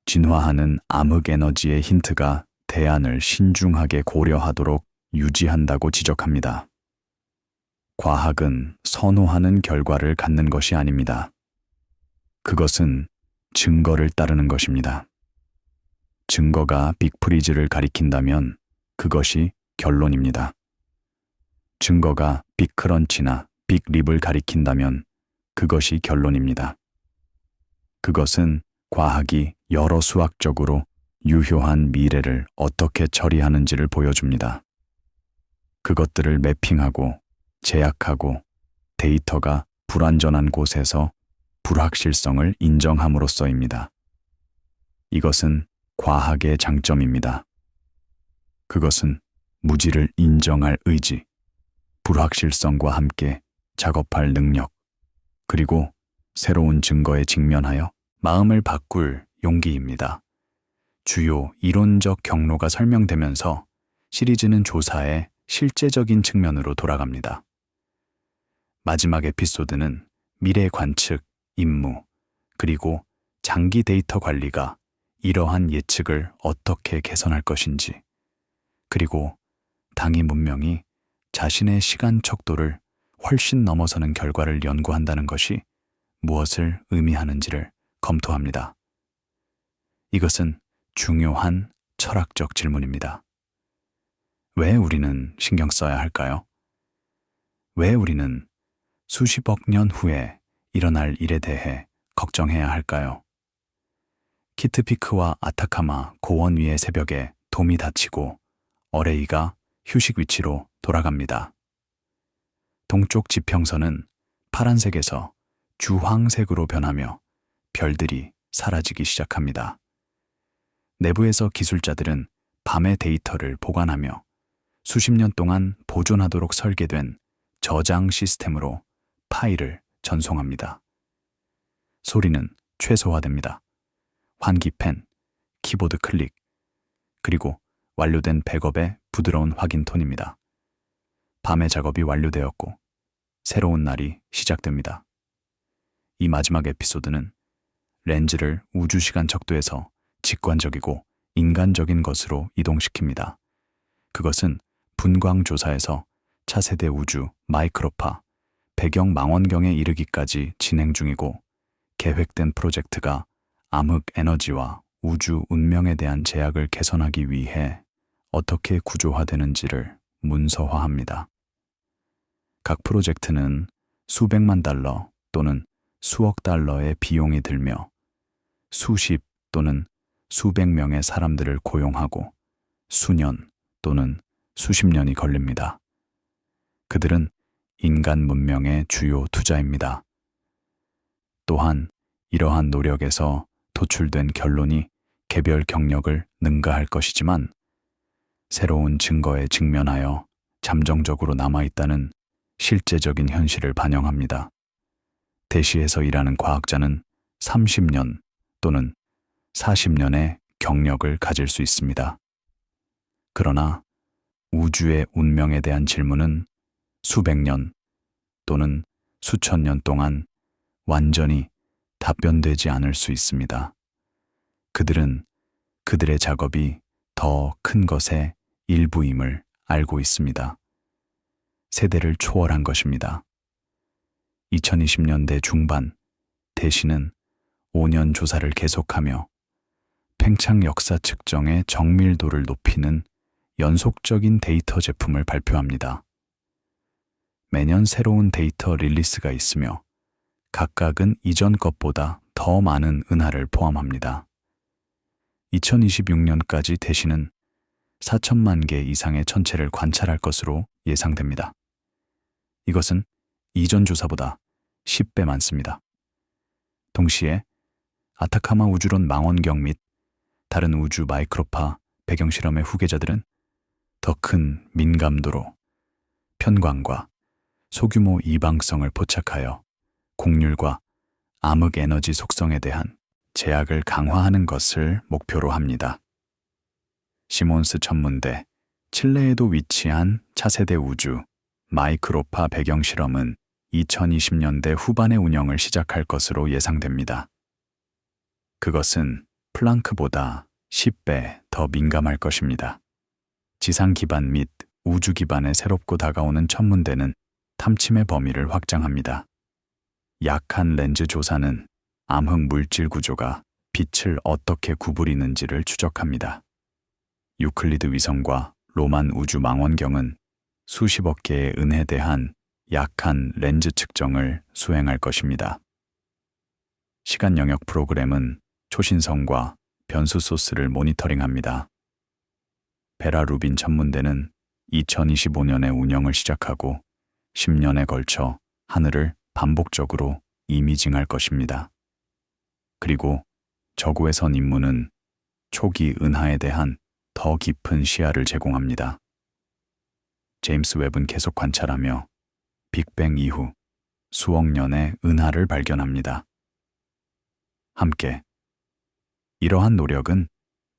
진화하는 암흑 에너지의 힌트가 대안을 신중하게 고려하도록 유지한다고 지적합니다. 과학은 선호하는 결과를 갖는 것이 아닙니다. 그것은 증거를 따르는 것입니다. 증거가 빅프리즈를 가리킨다면 그것이 결론입니다. 증거가 빅크런치나 빅립을 가리킨다면 그것이 결론입니다. 그것은 과학이 여러 수학적으로 유효한 미래를 어떻게 처리하는지를 보여줍니다. 그것들을 매핑하고 제약하고 데이터가 불완전한 곳에서 불확실성을 인정함으로써입니다. 이것은 과학의 장점입니다. 그것은 무지를 인정할 의지, 불확실성과 함께 작업할 능력, 그리고 새로운 증거에 직면하여 마음을 바꿀 용기입니다. 주요 이론적 경로가 설명되면서 시리즈는 조사의 실제적인 측면으로 돌아갑니다. 마지막 에피소드는 미래 관측, 임무, 그리고 장기 데이터 관리가 이러한 예측을 어떻게 개선할 것인지, 그리고 당위 문명이 자신의 시간 척도를 훨씬 넘어서는 결과를 연구한다는 것이 무엇을 의미하는지를 검토합니다. 이것은 중요한 철학적 질문입니다. 왜 우리는 신경 써야 할까요? 왜 우리는 수십억 년 후에 일어날 일에 대해 걱정해야 할까요? 키트피크와 아타카마 고원 위의 새벽에 돔이 닫히고 어레이가 휴식 위치로 돌아갑니다. 동쪽 지평선은 파란색에서 주황색으로 변하며 별들이 사라지기 시작합니다. 내부에서 기술자들은 밤의 데이터를 보관하며 수십 년 동안 보존하도록 설계된 저장 시스템으로 파일을 전송합니다. 소리는 최소화됩니다. 환기펜, 키보드 클릭, 그리고 완료된 백업의 부드러운 확인 톤입니다. 밤의 작업이 완료되었고 새로운 날이 시작됩니다. 이 마지막 에피소드는 렌즈를 우주시간 척도에서 직관적이고 인간적인 것으로 이동시킵니다. 그것은 분광 조사에서 차세대 우주 마이크로파 배경 망원경에 이르기까지 진행 중이고 계획된 프로젝트가 암흑 에너지와 우주 운명에 대한 제약을 개선하기 위해 어떻게 구조화되는지를 문서화합니다. 각 프로젝트는 수백만 달러 또는 수억 달러의 비용이 들며 수십 또는 수백 명의 사람들을 고용하고 수년 또는 수십 년이 걸립니다. 그들은 인간 문명의 주요 투자입니다. 또한 이러한 노력에서 도출된 결론이 개별 경력을 능가할 것이지만 새로운 증거에 직면하여 잠정적으로 남아있다는 실제적인 현실을 반영합니다. 대시에서 일하는 과학자는 30년 또는 40년의 경력을 가질 수 있습니다. 그러나 우주의 운명에 대한 질문은 수백 년 또는 수천 년 동안 완전히 답변되지 않을 수 있습니다. 그들은 그들의 작업이 더 큰 것의 일부임을 알고 있습니다. 세대를 초월한 것입니다. 2020년대 중반, 대시는 5년 조사를 계속하며 팽창 역사 측정의 정밀도를 높이는 연속적인 데이터 제품을 발표합니다. 매년 새로운 데이터 릴리스가 있으며 각각은 이전 것보다 더 많은 은하를 포함합니다. 2026년까지 대시는 4천만 개 이상의 천체를 관찰할 것으로 예상됩니다. 이것은 이전 조사보다 10배 많습니다. 동시에 아타카마 우주론 망원경 및 다른 우주 마이크로파 배경 실험의 후계자들은 더 큰 민감도로 편광과 소규모 이방성을 포착하여 곡률과 암흑 에너지 속성에 대한 제약을 강화하는 것을 목표로 합니다. 시몬스 천문대, 칠레에도 위치한 차세대 우주 마이크로파 배경 실험은 2020년대 후반에 운영을 시작할 것으로 예상됩니다. 그것은 플랑크보다 10배 더 민감할 것입니다. 지상 기반 및 우주 기반에 새롭고 다가오는 천문대는 탐침의 범위를 확장합니다. 약한 렌즈 조사는 암흑 물질 구조가 빛을 어떻게 구부리는지를 추적합니다. 유클리드 위성과 로만 우주 망원경은 수십억 개의 은에 대한 약한 렌즈 측정을 수행할 것입니다. 시간 영역 프로그램은 초신성과 변수 소스를 모니터링합니다. 베라 루빈 천문대는 2025년에 운영을 시작하고 10년에 걸쳐 하늘을 반복적으로 이미징할 것입니다. 그리고 저구에선 임무는 초기 은하에 대한 더 깊은 시야를 제공합니다. 제임스 웹은 계속 관찰하며 빅뱅 이후 수억 년의 은하를 발견합니다. 함께 이러한 노력은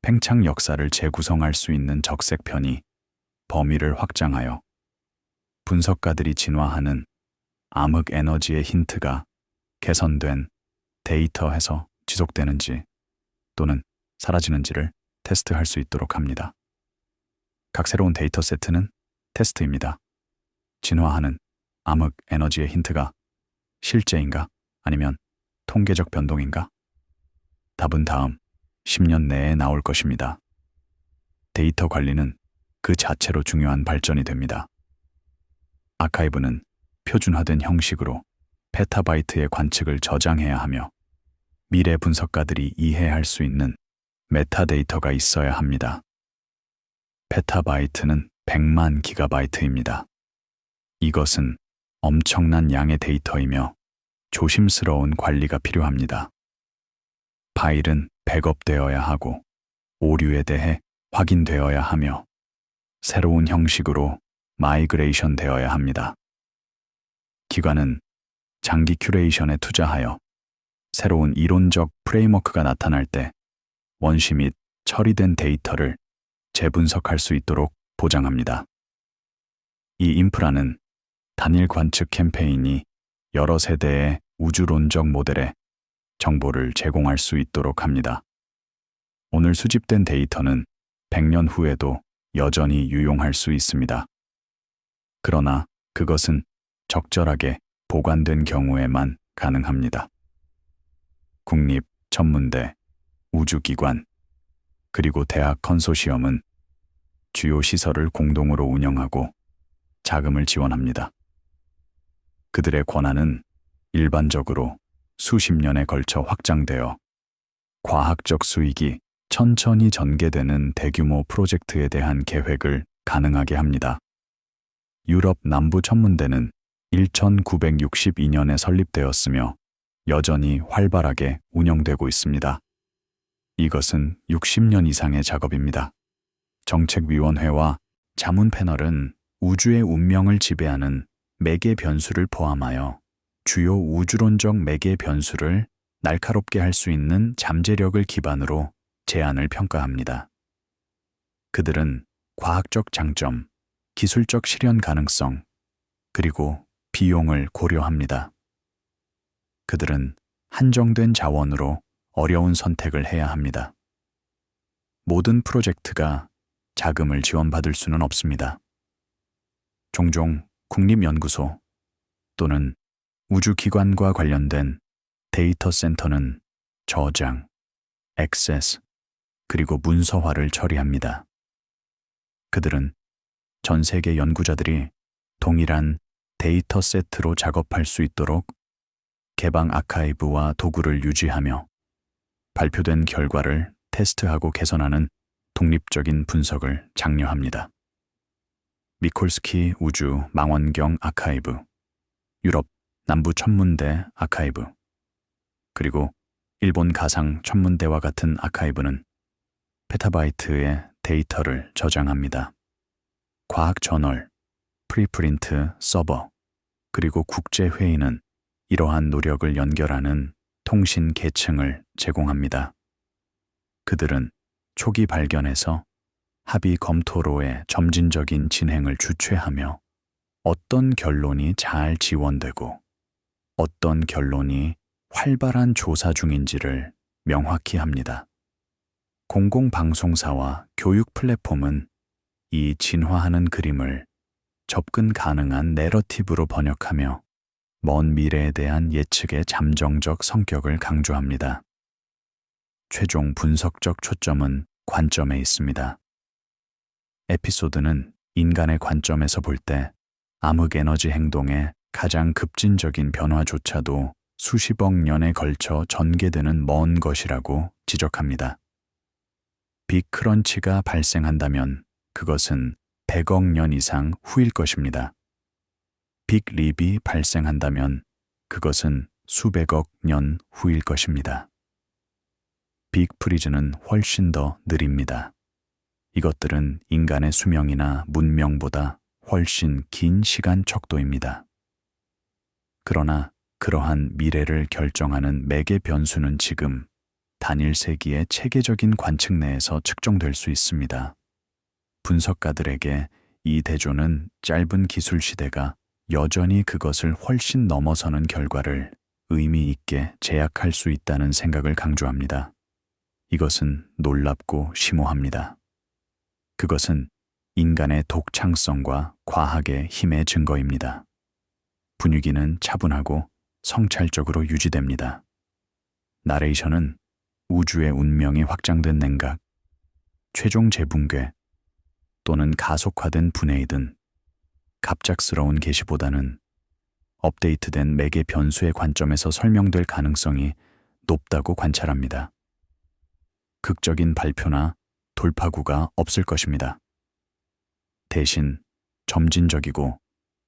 팽창 역사를 재구성할 수 있는 적색 편이 범위를 확장하여 분석가들이 진화하는 암흑 에너지의 힌트가 개선된 데이터에서 지속되는지 또는 사라지는지를 테스트할 수 있도록 합니다. 각 새로운 데이터 세트는 테스트입니다. 진화하는 암흑 에너지의 힌트가 실제인가 아니면 통계적 변동인가? 답은 다음 10년 내에 나올 것입니다. 데이터 관리는 그 자체로 중요한 발전이 됩니다. 아카이브는 표준화된 형식으로 페타바이트의 관측을 저장해야 하며 미래 분석가들이 이해할 수 있는 메타데이터가 있어야 합니다. 페타바이트는 100만 기가바이트입니다. 이것은 엄청난 양의 데이터이며 조심스러운 관리가 필요합니다. 파일은 백업되어야 하고 오류에 대해 확인되어야 하며 새로운 형식으로 마이그레이션 되어야 합니다. 기관은 장기 큐레이션에 투자하여 새로운 이론적 프레임워크가 나타날 때 원시 및 처리된 데이터를 재분석할 수 있도록 보장합니다. 이 인프라는 단일 관측 캠페인이 여러 세대의 우주론적 모델에 정보를 제공할 수 있도록 합니다. 오늘 수집된 데이터는 100년 후에도 여전히 유용할 수 있습니다. 그러나 그것은 적절하게 보관된 경우에만 가능합니다. 국립, 천문대, 우주기관, 그리고 대학 컨소시엄은 주요 시설을 공동으로 운영하고 자금을 지원합니다. 그들의 권한은 일반적으로 수십 년에 걸쳐 확장되어 과학적 수익이 천천히 전개되는 대규모 프로젝트에 대한 계획을 가능하게 합니다. 유럽 남부 천문대는 1962년에 설립되었으며 여전히 활발하게 운영되고 있습니다. 이것은 60년 이상의 작업입니다. 정책위원회와 자문 패널은 우주의 운명을 지배하는 매개 변수를 포함하여 주요 우주론적 매개 변수를 날카롭게 할 수 있는 잠재력을 기반으로 제안을 평가합니다. 그들은 과학적 장점, 기술적 실현 가능성, 그리고 비용을 고려합니다. 그들은 한정된 자원으로 어려운 선택을 해야 합니다. 모든 프로젝트가 자금을 지원받을 수는 없습니다. 종종 국립연구소 또는 우주기관과 관련된 데이터 센터는 저장, 액세스, 그리고 문서화를 처리합니다. 그들은 전 세계 연구자들이 동일한 데이터 세트로 작업할 수 있도록 개방 아카이브와 도구를 유지하며 발표된 결과를 테스트하고 개선하는 독립적인 분석을 장려합니다. 미콜스키 우주 망원경 아카이브, 유럽 남부 천문대 아카이브, 그리고 일본 가상 천문대와 같은 아카이브는 페타바이트의 데이터를 저장합니다. 과학 저널, 프리프린트 서버, 그리고 국제회의는 이러한 노력을 연결하는 통신 계층을 제공합니다. 그들은 초기 발견에서 합의 검토로의 점진적인 진행을 주최하며 어떤 결론이 잘 지원되고 어떤 결론이 활발한 조사 중인지를 명확히 합니다. 공공방송사와 교육 플랫폼은 이 진화하는 그림을 접근 가능한 내러티브로 번역하며 먼 미래에 대한 예측의 잠정적 성격을 강조합니다. 최종 분석적 초점은 관점에 있습니다. 에피소드는 인간의 관점에서 볼 때 암흑에너지 행동의 가장 급진적인 변화조차도 수십억 년에 걸쳐 전개되는 먼 것이라고 지적합니다. 빅크런치가 발생한다면 그것은 100억 년 이상 후일 것입니다. 빅립이 발생한다면 그것은 수백억 년 후일 것입니다. 빅프리즈는 훨씬 더 느립니다. 이것들은 인간의 수명이나 문명보다 훨씬 긴 시간 척도입니다. 그러나 그러한 미래를 결정하는 매개 변수는 지금 단일 세기의 체계적인 관측 내에서 측정될 수 있습니다. 분석가들에게 이 대조는 짧은 기술 시대가 여전히 그것을 훨씬 넘어서는 결과를 의미 있게 제약할 수 있다는 생각을 강조합니다. 이것은 놀랍고 심오합니다. 그것은 인간의 독창성과 과학의 힘의 증거입니다. 분위기는 차분하고 성찰적으로 유지됩니다. 나레이션은 우주의 운명이 확장된 냉각, 최종 재붕괴 또는 가속화된 분해이든 갑작스러운 계시보다는 업데이트된 매개 변수의 관점에서 설명될 가능성이 높다고 관찰합니다. 극적인 발표나 돌파구가 없을 것입니다. 대신 점진적이고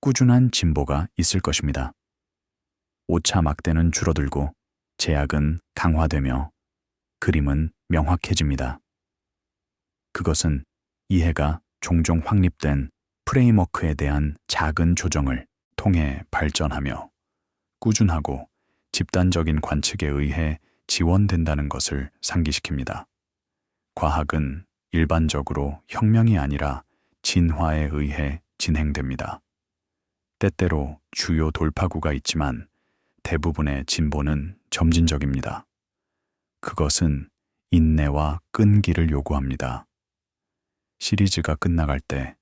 꾸준한 진보가 있을 것입니다. 오차 막대는 줄어들고 제약은 강화되며 그림은 명확해집니다. 그것은 이해가 종종 확립된 프레임워크에 대한 작은 조정을 통해 발전하며 꾸준하고 집단적인 관측에 의해 지원된다는 것을 상기시킵니다. 과학은 일반적으로 혁명이 아니라 진화에 의해 진행됩니다. 때때로 주요 돌파구가 있지만 대부분의 진보는 점진적입니다. 그것은 인내와 끈기를 요구합니다. 시리즈가 끝나갈 때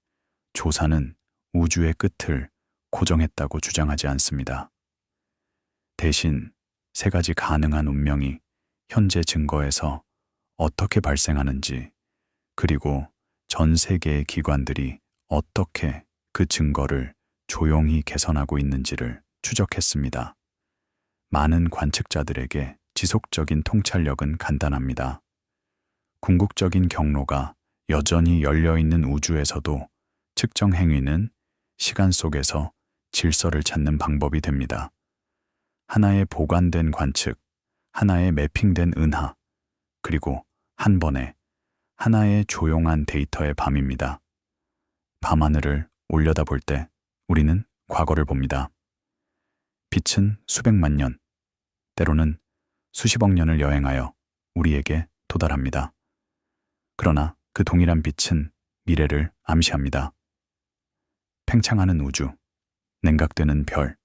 조사는 우주의 끝을 고정했다고 주장하지 않습니다. 대신 세 가지 가능한 운명이 현재 증거에서 어떻게 발생하는지, 그리고 전 세계의 기관들이 어떻게 그 증거를 조용히 개선하고 있는지를 추적했습니다. 많은 관측자들에게 지속적인 통찰력은 간단합니다. 궁극적인 경로가 여전히 열려있는 우주에서도 측정 행위는 시간 속에서 질서를 찾는 방법이 됩니다. 하나의 보관된 관측, 하나의 매핑된 은하, 그리고 한 번에 하나의 조용한 데이터의 밤입니다. 밤하늘을 올려다볼 때 우리는 과거를 봅니다. 빛은 수백만 년, 때로는 수십억 년을 여행하여 우리에게 도달합니다. 그러나 그 동일한 빛은 미래를 암시합니다. 팽창하는 우주, 냉각되는 별,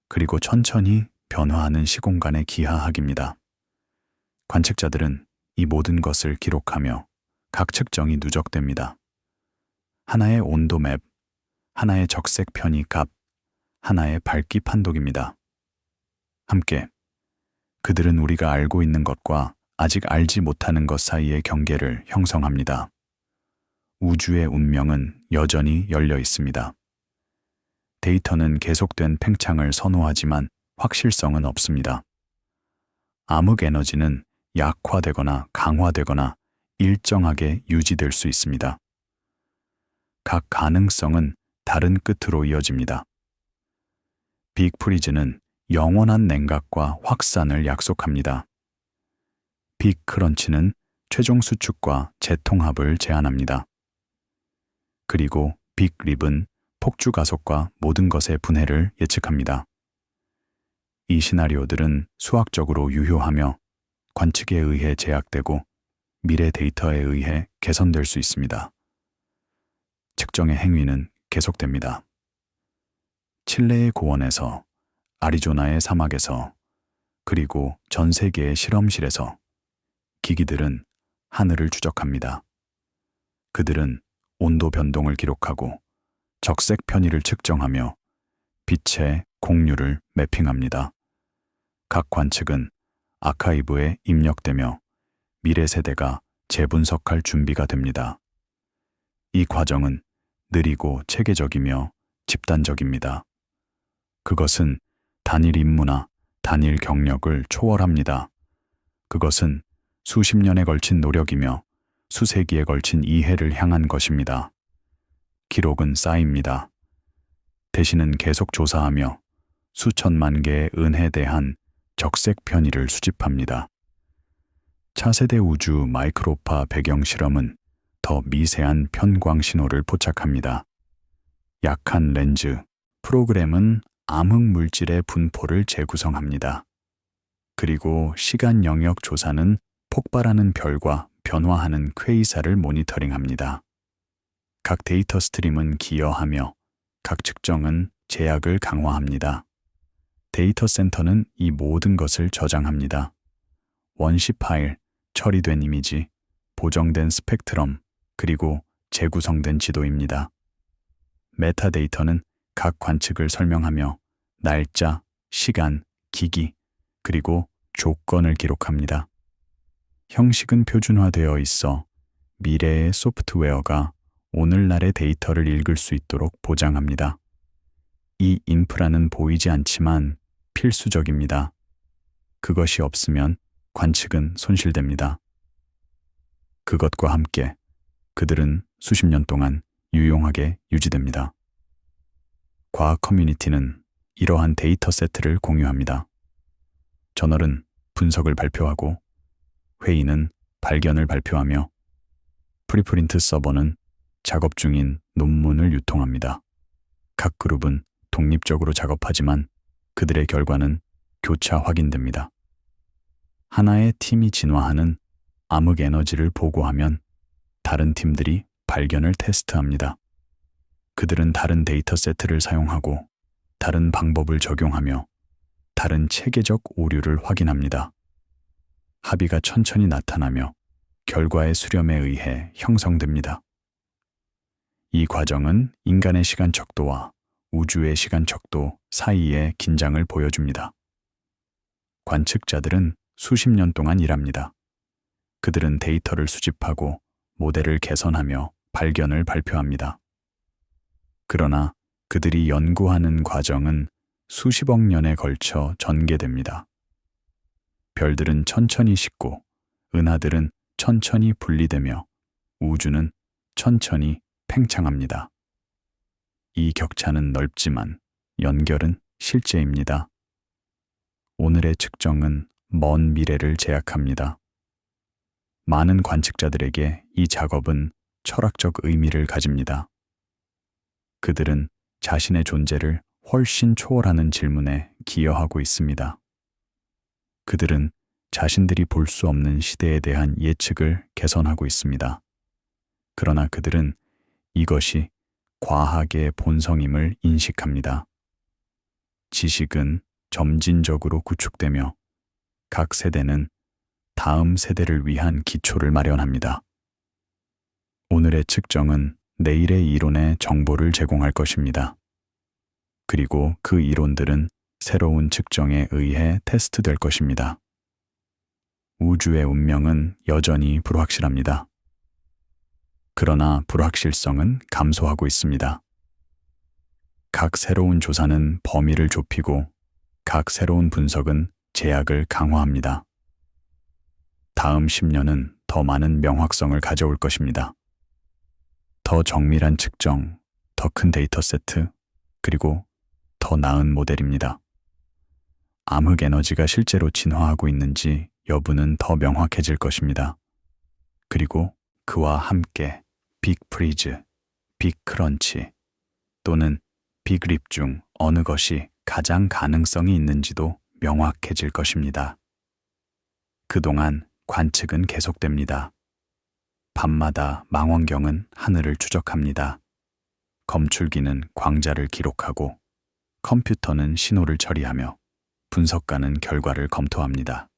그리고 천천히 변화하는 시공간의 기하학입니다. 관측자들은 이 모든 것을 기록하며 각 측정이 누적됩니다. 하나의 온도 맵, 하나의 적색 편의 값, 하나의 밝기 판독입니다. 함께 그들은 우리가 알고 있는 것과 아직 알지 못하는 것 사이의 경계를 형성합니다. 우주의 운명은 여전히 열려 있습니다. 데이터는 계속된 팽창을 선호하지만 확실성은 없습니다. 암흑 에너지는 약화되거나 강화되거나 일정하게 유지될 수 있습니다. 각 가능성은 다른 끝으로 이어집니다. 빅 프리즈는 영원한 냉각과 확산을 약속합니다. 빅 크런치는 최종 수축과 재통합을 제안합니다. 그리고 빅 립은 폭주 가속과 모든 것의 분해를 예측합니다. 이 시나리오들은 수학적으로 유효하며 관측에 의해 제약되고 미래 데이터에 의해 개선될 수 있습니다. 측정의 행위는 계속됩니다. 칠레의 고원에서, 아리조나의 사막에서, 그리고 전 세계의 실험실에서 기기들은 하늘을 추적합니다. 그들은 온도 변동을 기록하고 적색 편의를 측정하며 빛의 공률을 매핑합니다. 각 관측은 아카이브에 입력되며 미래 세대가 재분석할 준비가 됩니다. 이 과정은 느리고 체계적이며 집단적입니다. 그것은 단일 임무나 단일 경력을 초월합니다. 그것은 수십 년에 걸친 노력이며 수세기에 걸친 이해를 향한 것입니다. 기록은 쌓입니다. 대신은 계속 조사하며 수천만 개의 은혜에 대한 적색 편의를 수집합니다. 차세대 우주 마이크로파 배경 실험은 더 미세한 편광 신호를 포착합니다. 약한 렌즈, 프로그램은 암흑 물질의 분포를 재구성합니다. 그리고 시간 영역 조사는 폭발하는 별과 변화하는 퀘이사를 모니터링합니다. 각 데이터 스트림은 기여하며 각 측정은 제약을 강화합니다. 데이터 센터는 이 모든 것을 저장합니다. 원시 파일, 처리된 이미지, 보정된 스펙트럼, 그리고 재구성된 지도입니다. 메타데이터는 각 관측을 설명하며 날짜, 시간, 기기, 그리고 조건을 기록합니다. 형식은 표준화되어 있어 미래의 소프트웨어가 오늘날의 데이터를 읽을 수 있도록 보장합니다. 이 인프라는 보이지 않지만 필수적입니다. 그것이 없으면 관측은 손실됩니다. 그것과 함께 그들은 수십 년 동안 유용하게 유지됩니다. 과학 커뮤니티는 이러한 데이터 세트를 공유합니다. 저널은 분석을 발표하고 회의는 발견을 발표하며 프리프린트 서버는 작업 중인 논문을 유통합니다. 각 그룹은 독립적으로 작업하지만 그들의 결과는 교차 확인됩니다. 하나의 팀이 진화하는 암흑 에너지를 보고하면 다른 팀들이 발견을 테스트합니다. 그들은 다른 데이터 세트를 사용하고 다른 방법을 적용하며 다른 체계적 오류를 확인합니다. 합의가 천천히 나타나며 결과의 수렴에 의해 형성됩니다. 이 과정은 인간의 시간 척도와 우주의 시간 척도 사이의 긴장을 보여줍니다. 관측자들은 수십 년 동안 일합니다. 그들은 데이터를 수집하고 모델을 개선하며 발견을 발표합니다. 그러나 그들이 연구하는 과정은 수십억 년에 걸쳐 전개됩니다. 별들은 천천히 식고 은하들은 천천히 분리되며 우주는 천천히 팽창합니다. 이 격차는 넓지만 연결은 실제입니다. 오늘의 측정은 먼 미래를 제약합니다. 많은 관측자들에게 이 작업은 철학적 의미를 가집니다. 그들은 자신의 존재를 훨씬 초월하는 질문에 기여하고 있습니다. 그들은 자신들이 볼 수 없는 시대에 대한 예측을 개선하고 있습니다. 그러나 그들은 이것이 과학의 본성임을 인식합니다. 지식은 점진적으로 구축되며 각 세대는 다음 세대를 위한 기초를 마련합니다. 오늘의 측정은 내일의 이론에 정보를 제공할 것입니다. 그리고 그 이론들은 새로운 측정에 의해 테스트될 것입니다. 우주의 운명은 여전히 불확실합니다. 그러나 불확실성은 감소하고 있습니다. 각 새로운 조사는 범위를 좁히고 각 새로운 분석은 제약을 강화합니다. 다음 10년은 더 많은 명확성을 가져올 것입니다. 더 정밀한 측정, 더 큰 데이터 세트, 그리고 더 나은 모델입니다. 암흑 에너지가 실제로 진화하고 있는지 여부는 더 명확해질 것입니다. 그리고 그와 함께 빅 프리즈, 빅 크런치 또는 빅 립 중 어느 것이 가장 가능성이 있는지도 명확해질 것입니다. 그동안 관측은 계속됩니다. 밤마다 망원경은 하늘을 추적합니다. 검출기는 광자를 기록하고 컴퓨터는 신호를 처리하며 분석가는 결과를 검토합니다.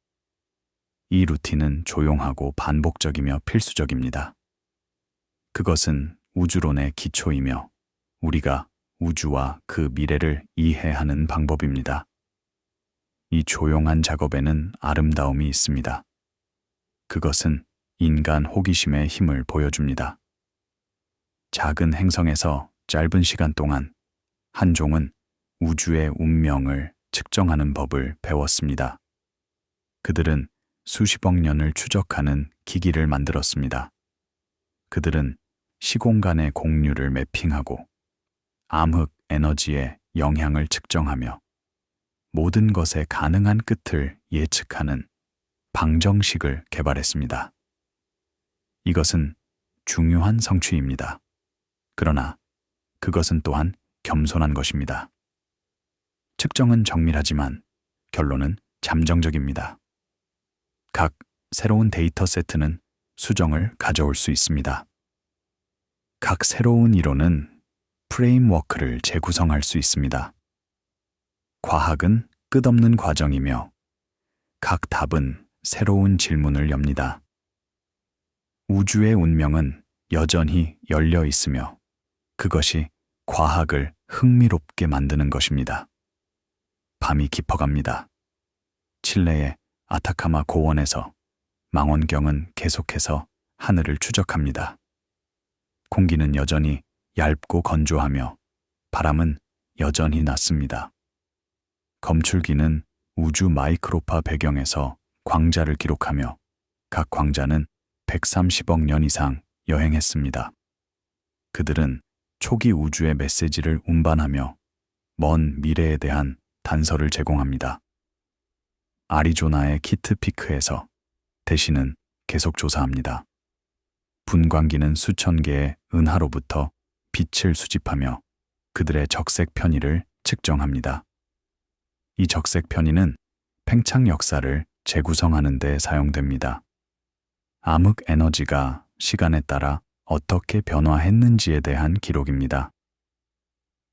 이 루틴은 조용하고 반복적이며 필수적입니다. 그것은 우주론의 기초이며 우리가 우주와 그 미래를 이해하는 방법입니다. 이 조용한 작업에는 아름다움이 있습니다. 그것은 인간 호기심의 힘을 보여줍니다. 작은 행성에서 짧은 시간 동안 한 종은 우주의 운명을 측정하는 법을 배웠습니다. 그들은 수십억 년을 추적하는 기기를 만들었습니다. 그들은 시공간의 공류를 매핑하고 암흑 에너지의 영향을 측정하며 모든 것의 가능한 끝을 예측하는 방정식을 개발했습니다. 이것은 중요한 성취입니다. 그러나 그것은 또한 겸손한 것입니다. 측정은 정밀하지만 결론은 잠정적입니다. 각 새로운 데이터 세트는 수정을 가져올 수 있습니다. 각 새로운 이론은 프레임워크를 재구성할 수 있습니다. 과학은 끝없는 과정이며 각 답은 새로운 질문을 엽니다. 우주의 운명은 여전히 열려 있으며 그것이 과학을 흥미롭게 만드는 것입니다. 밤이 깊어갑니다. 칠레의 아타카마 고원에서 망원경은 계속해서 하늘을 추적합니다. 공기는 여전히 얇고 건조하며 바람은 여전히 낮습니다. 검출기는 우주 마이크로파 배경에서 광자를 기록하며 각 광자는 130억 년 이상 여행했습니다. 그들은 초기 우주의 메시지를 운반하며 먼 미래에 대한 단서를 제공합니다. 아리조나의 키트 피크에서 대신은 계속 조사합니다. 분광기는 수천 개의 은하로부터 빛을 수집하며 그들의 적색 편의를 측정합니다. 이 적색 편의는 팽창 역사를 재구성하는 데 사용됩니다. 암흑 에너지가 시간에 따라 어떻게 변화했는지에 대한 기록입니다.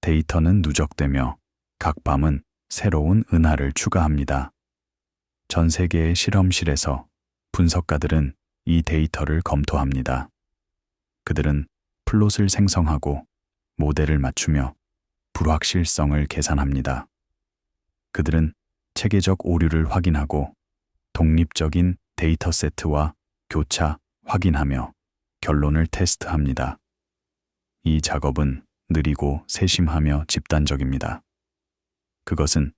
데이터는 누적되며 각 밤은 새로운 은하를 추가합니다. 전 세계의 실험실에서 분석가들은 이 데이터를 검토합니다. 그들은 플롯을 생성하고 모델을 맞추며 불확실성을 계산합니다. 그들은 체계적 오류를 확인하고 독립적인 데이터 세트와 교차, 확인하며 결론을 테스트합니다. 이 작업은 느리고 세심하며 집단적입니다. 그것은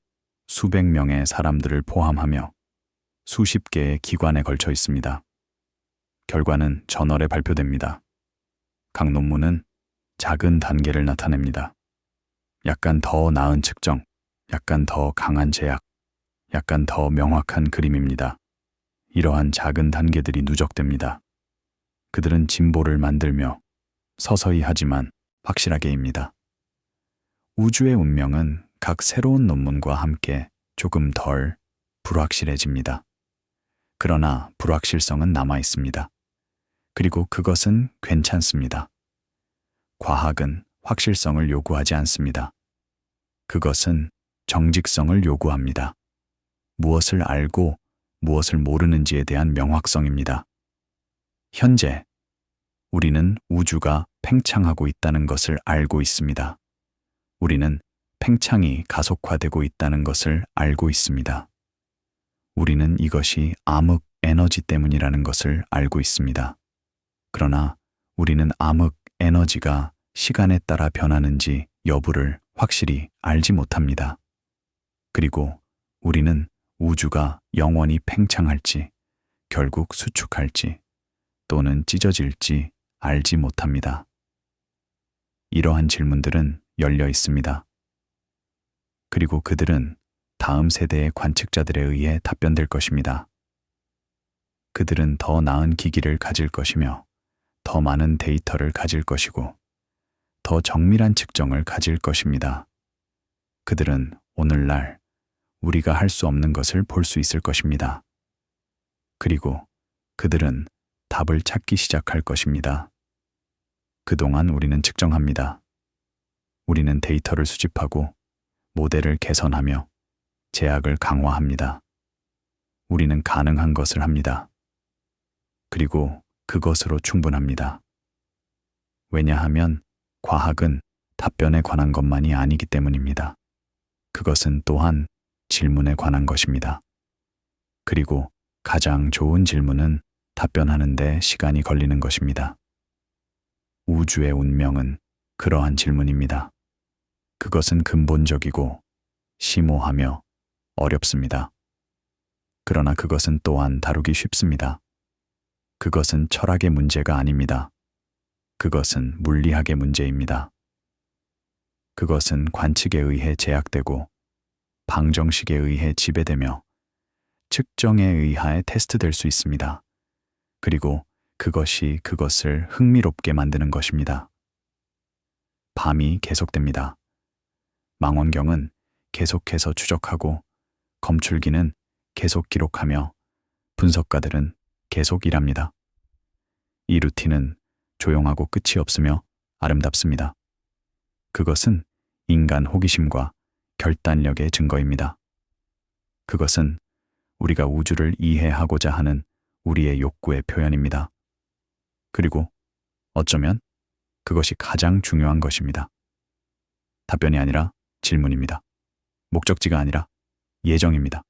수백 명의 사람들을 포함하며 수십 개의 기관에 걸쳐 있습니다. 결과는 저널에 발표됩니다. 각 논문은 작은 단계를 나타냅니다. 약간 더 나은 측정, 약간 더 강한 제약, 약간 더 명확한 그림입니다. 이러한 작은 단계들이 누적됩니다. 그들은 진보를 만들며 서서히 하지만 확실하게입니다. 우주의 운명은 각 새로운 논문과 함께 조금 덜 불확실해집니다. 그러나 불확실성은 남아 있습니다. 그리고 그것은 괜찮습니다. 과학은 확실성을 요구하지 않습니다. 그것은 정직성을 요구합니다. 무엇을 알고 무엇을 모르는지에 대한 명확성입니다. 현재 우리는 우주가 팽창하고 있다는 것을 알고 있습니다. 우리는 팽창이 가속화되고 있다는 것을 알고 있습니다. 우리는 이것이 암흑 에너지 때문이라는 것을 알고 있습니다. 그러나 우리는 암흑 에너지가 시간에 따라 변하는지 여부를 확실히 알지 못합니다. 그리고 우리는 우주가 영원히 팽창할지, 결국 수축할지, 또는 찢어질지 알지 못합니다. 이러한 질문들은 열려 있습니다. 그리고 그들은 다음 세대의 관측자들에 의해 답변될 것입니다. 그들은 더 나은 기기를 가질 것이며 더 많은 데이터를 가질 것이고 더 정밀한 측정을 가질 것입니다. 그들은 오늘날 우리가 할 수 없는 것을 볼 수 있을 것입니다. 그리고 그들은 답을 찾기 시작할 것입니다. 그동안 우리는 측정합니다. 우리는 데이터를 수집하고 모델을 개선하며 제약을 강화합니다. 우리는 가능한 것을 합니다. 그리고 그것으로 충분합니다. 왜냐하면 과학은 답변에 관한 것만이 아니기 때문입니다. 그것은 또한 질문에 관한 것입니다. 그리고 가장 좋은 질문은 답변하는 데 시간이 걸리는 것입니다. 우주의 운명은 그러한 질문입니다. 그것은 근본적이고 심오하며 어렵습니다. 그러나 그것은 또한 다루기 쉽습니다. 그것은 철학의 문제가 아닙니다. 그것은 물리학의 문제입니다. 그것은 관측에 의해 제약되고 방정식에 의해 지배되며 측정에 의하여 테스트될 수 있습니다. 그리고 그것이 그것을 흥미롭게 만드는 것입니다. 밤이 계속됩니다. 망원경은 계속해서 추적하고 검출기는 계속 기록하며 분석가들은 계속 일합니다. 이 루틴은 조용하고 끝이 없으며 아름답습니다. 그것은 인간 호기심과 결단력의 증거입니다. 그것은 우리가 우주를 이해하고자 하는 우리의 욕구의 표현입니다. 그리고 어쩌면 그것이 가장 중요한 것입니다. 답변이 아니라 질문입니다. 목적지가 아니라 예정입니다.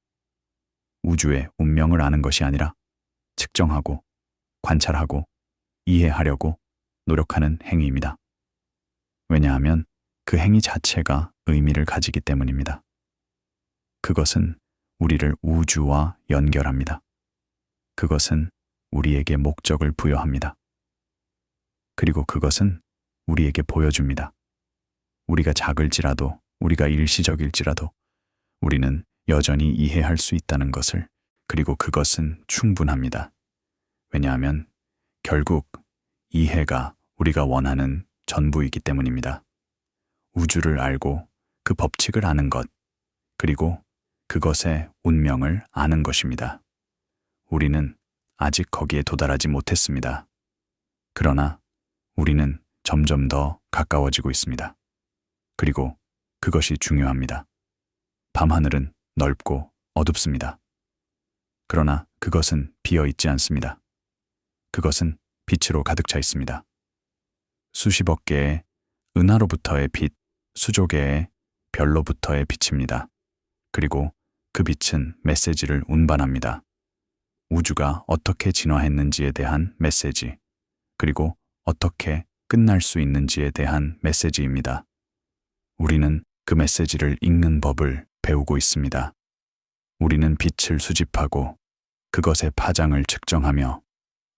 우주의 운명을 아는 것이 아니라 측정하고 관찰하고 이해하려고 노력하는 행위입니다. 왜냐하면 그 행위 자체가 의미를 가지기 때문입니다. 그것은 우리를 우주와 연결합니다. 그것은 우리에게 목적을 부여합니다. 그리고 그것은 우리에게 보여줍니다. 우리가 작을지라도, 우리가 일시적일지라도 우리는 여전히 이해할 수 있다는 것을, 그리고 그것은 충분합니다. 왜냐하면 결국 이해가 우리가 원하는 전부이기 때문입니다. 우주를 알고 그 법칙을 아는 것, 그리고 그것의 운명을 아는 것입니다. 우리는 아직 거기에 도달하지 못했습니다. 그러나 우리는 점점 더 가까워지고 있습니다. 그리고 그것이 중요합니다. 밤하늘은 넓고 어둡습니다. 그러나 그것은 비어 있지 않습니다. 그것은 빛으로 가득 차 있습니다. 수십억 개의 은하로부터의 빛, 수조 개의 별로부터의 빛입니다. 그리고 그 빛은 메시지를 운반합니다. 우주가 어떻게 진화했는지에 대한 메시지, 그리고 어떻게 끝날 수 있는지에 대한 메시지입니다. 우리는 그 메시지를 읽는 법을 배우고 있습니다. 우리는 빛을 수집하고 그것의 파장을 측정하며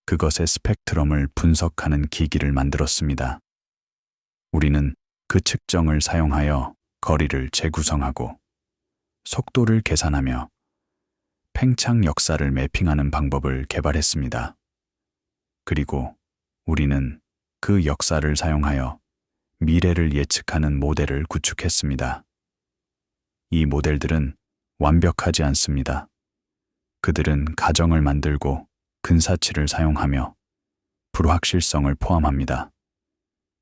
그것의 스펙트럼을 분석하는 기기를 만들었습니다. 우리는 그 측정을 사용하여 거리를 재구성하고 속도를 계산하며 팽창 역사를 매핑하는 방법을 개발했습니다. 그리고 우리는 그 역사를 사용하여 미래를 예측하는 모델을 구축했습니다. 이 모델들은 완벽하지 않습니다. 그들은 가정을 만들고 근사치를 사용하며 불확실성을 포함합니다.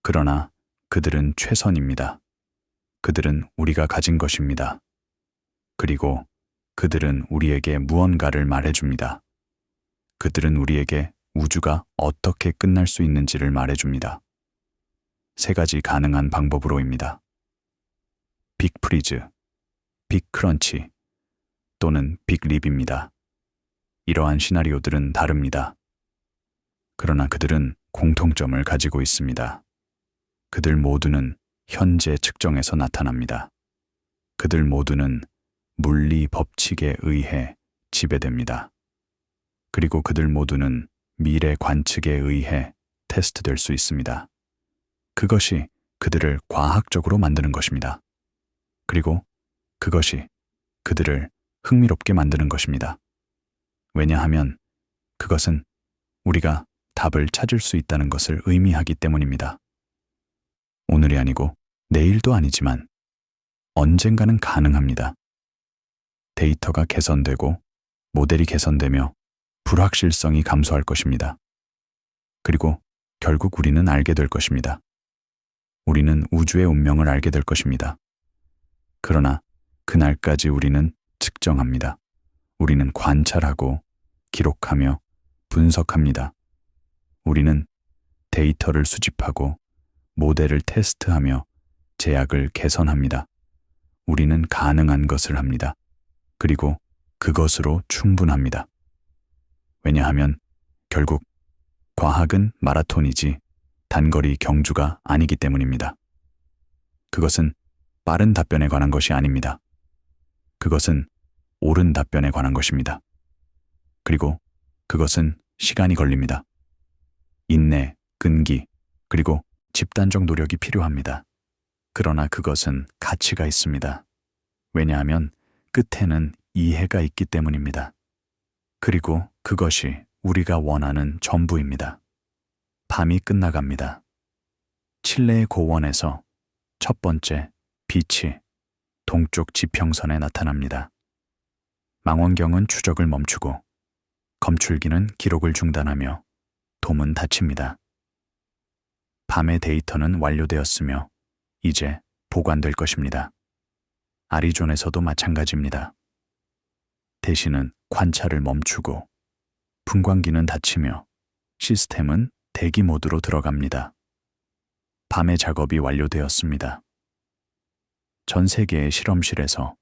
그러나 그들은 최선입니다. 그들은 우리가 가진 것입니다. 그리고 그들은 우리에게 무언가를 말해줍니다. 그들은 우리에게 우주가 어떻게 끝날 수 있는지를 말해줍니다. 세 가지 가능한 방법으로입니다. 빅프리즈, 빅크런치 또는 빅립입니다. 이러한 시나리오들은 다릅니다. 그러나 그들은 공통점을 가지고 있습니다. 그들 모두는 현재 측정에서 나타납니다. 그들 모두는 물리 법칙에 의해 지배됩니다. 그리고 그들 모두는 미래 관측에 의해 테스트될 수 있습니다. 그것이 그들을 과학적으로 만드는 것입니다. 그리고 그것이 그들을 흥미롭게 만드는 것입니다. 왜냐하면 그것은 우리가 답을 찾을 수 있다는 것을 의미하기 때문입니다. 오늘이 아니고 내일도 아니지만 언젠가는 가능합니다. 데이터가 개선되고 모델이 개선되며 불확실성이 감소할 것입니다. 그리고 결국 우리는 알게 될 것입니다. 우리는 우주의 운명을 알게 될 것입니다. 그러나 그날까지 우리는 측정합니다. 우리는 관찰하고 기록하며 분석합니다. 우리는 데이터를 수집하고 모델을 테스트하며 제약을 개선합니다. 우리는 가능한 것을 합니다. 그리고 그것으로 충분합니다. 왜냐하면 결국 과학은 마라톤이지 단거리 경주가 아니기 때문입니다. 그것은 빠른 답변에 관한 것이 아닙니다. 그것은 옳은 답변에 관한 것입니다. 그리고 그것은 시간이 걸립니다. 인내, 끈기, 그리고 집단적 노력이 필요합니다. 그러나 그것은 가치가 있습니다. 왜냐하면 끝에는 이해가 있기 때문입니다. 그리고 그것이 우리가 원하는 전부입니다. 밤이 끝나갑니다. 칠레의 고원에서 첫 번째 빛이 동쪽 지평선에 나타납니다. 망원경은 추적을 멈추고 검출기는 기록을 중단하며 돔은 닫힙니다. 밤의 데이터는 완료되었으며 이제 보관될 것입니다. 아리존에서도 마찬가지입니다. 대신은 관찰을 멈추고 분광기는 닫히며 시스템은 대기 모드로 들어갑니다. 밤의 작업이 완료되었습니다. 전 세계의 실험실에서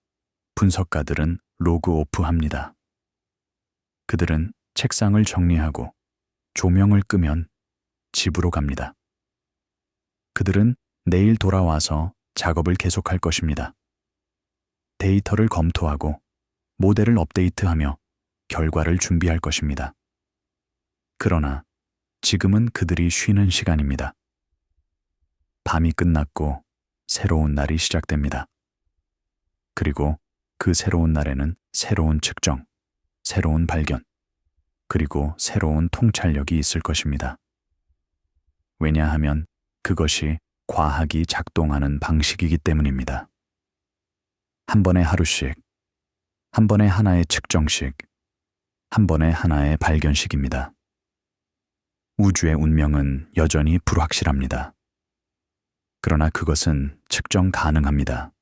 분석가들은 로그 오프합니다. 그들은 책상을 정리하고 조명을 끄면 집으로 갑니다. 그들은 내일 돌아와서 작업을 계속할 것입니다. 데이터를 검토하고 모델을 업데이트하며 결과를 준비할 것입니다. 그러나 지금은 그들이 쉬는 시간입니다. 밤이 끝났고 새로운 날이 시작됩니다. 그리고 그 새로운 날에는 새로운 측정, 새로운 발견, 그리고 새로운 통찰력이 있을 것입니다. 왜냐하면 그것이 과학이 작동하는 방식이기 때문입니다. 한 번에 하루씩, 한 번에 하나의 측정식, 한 번에 하나의 발견식입니다. 우주의 운명은 여전히 불확실합니다. 그러나 그것은 측정 가능합니다.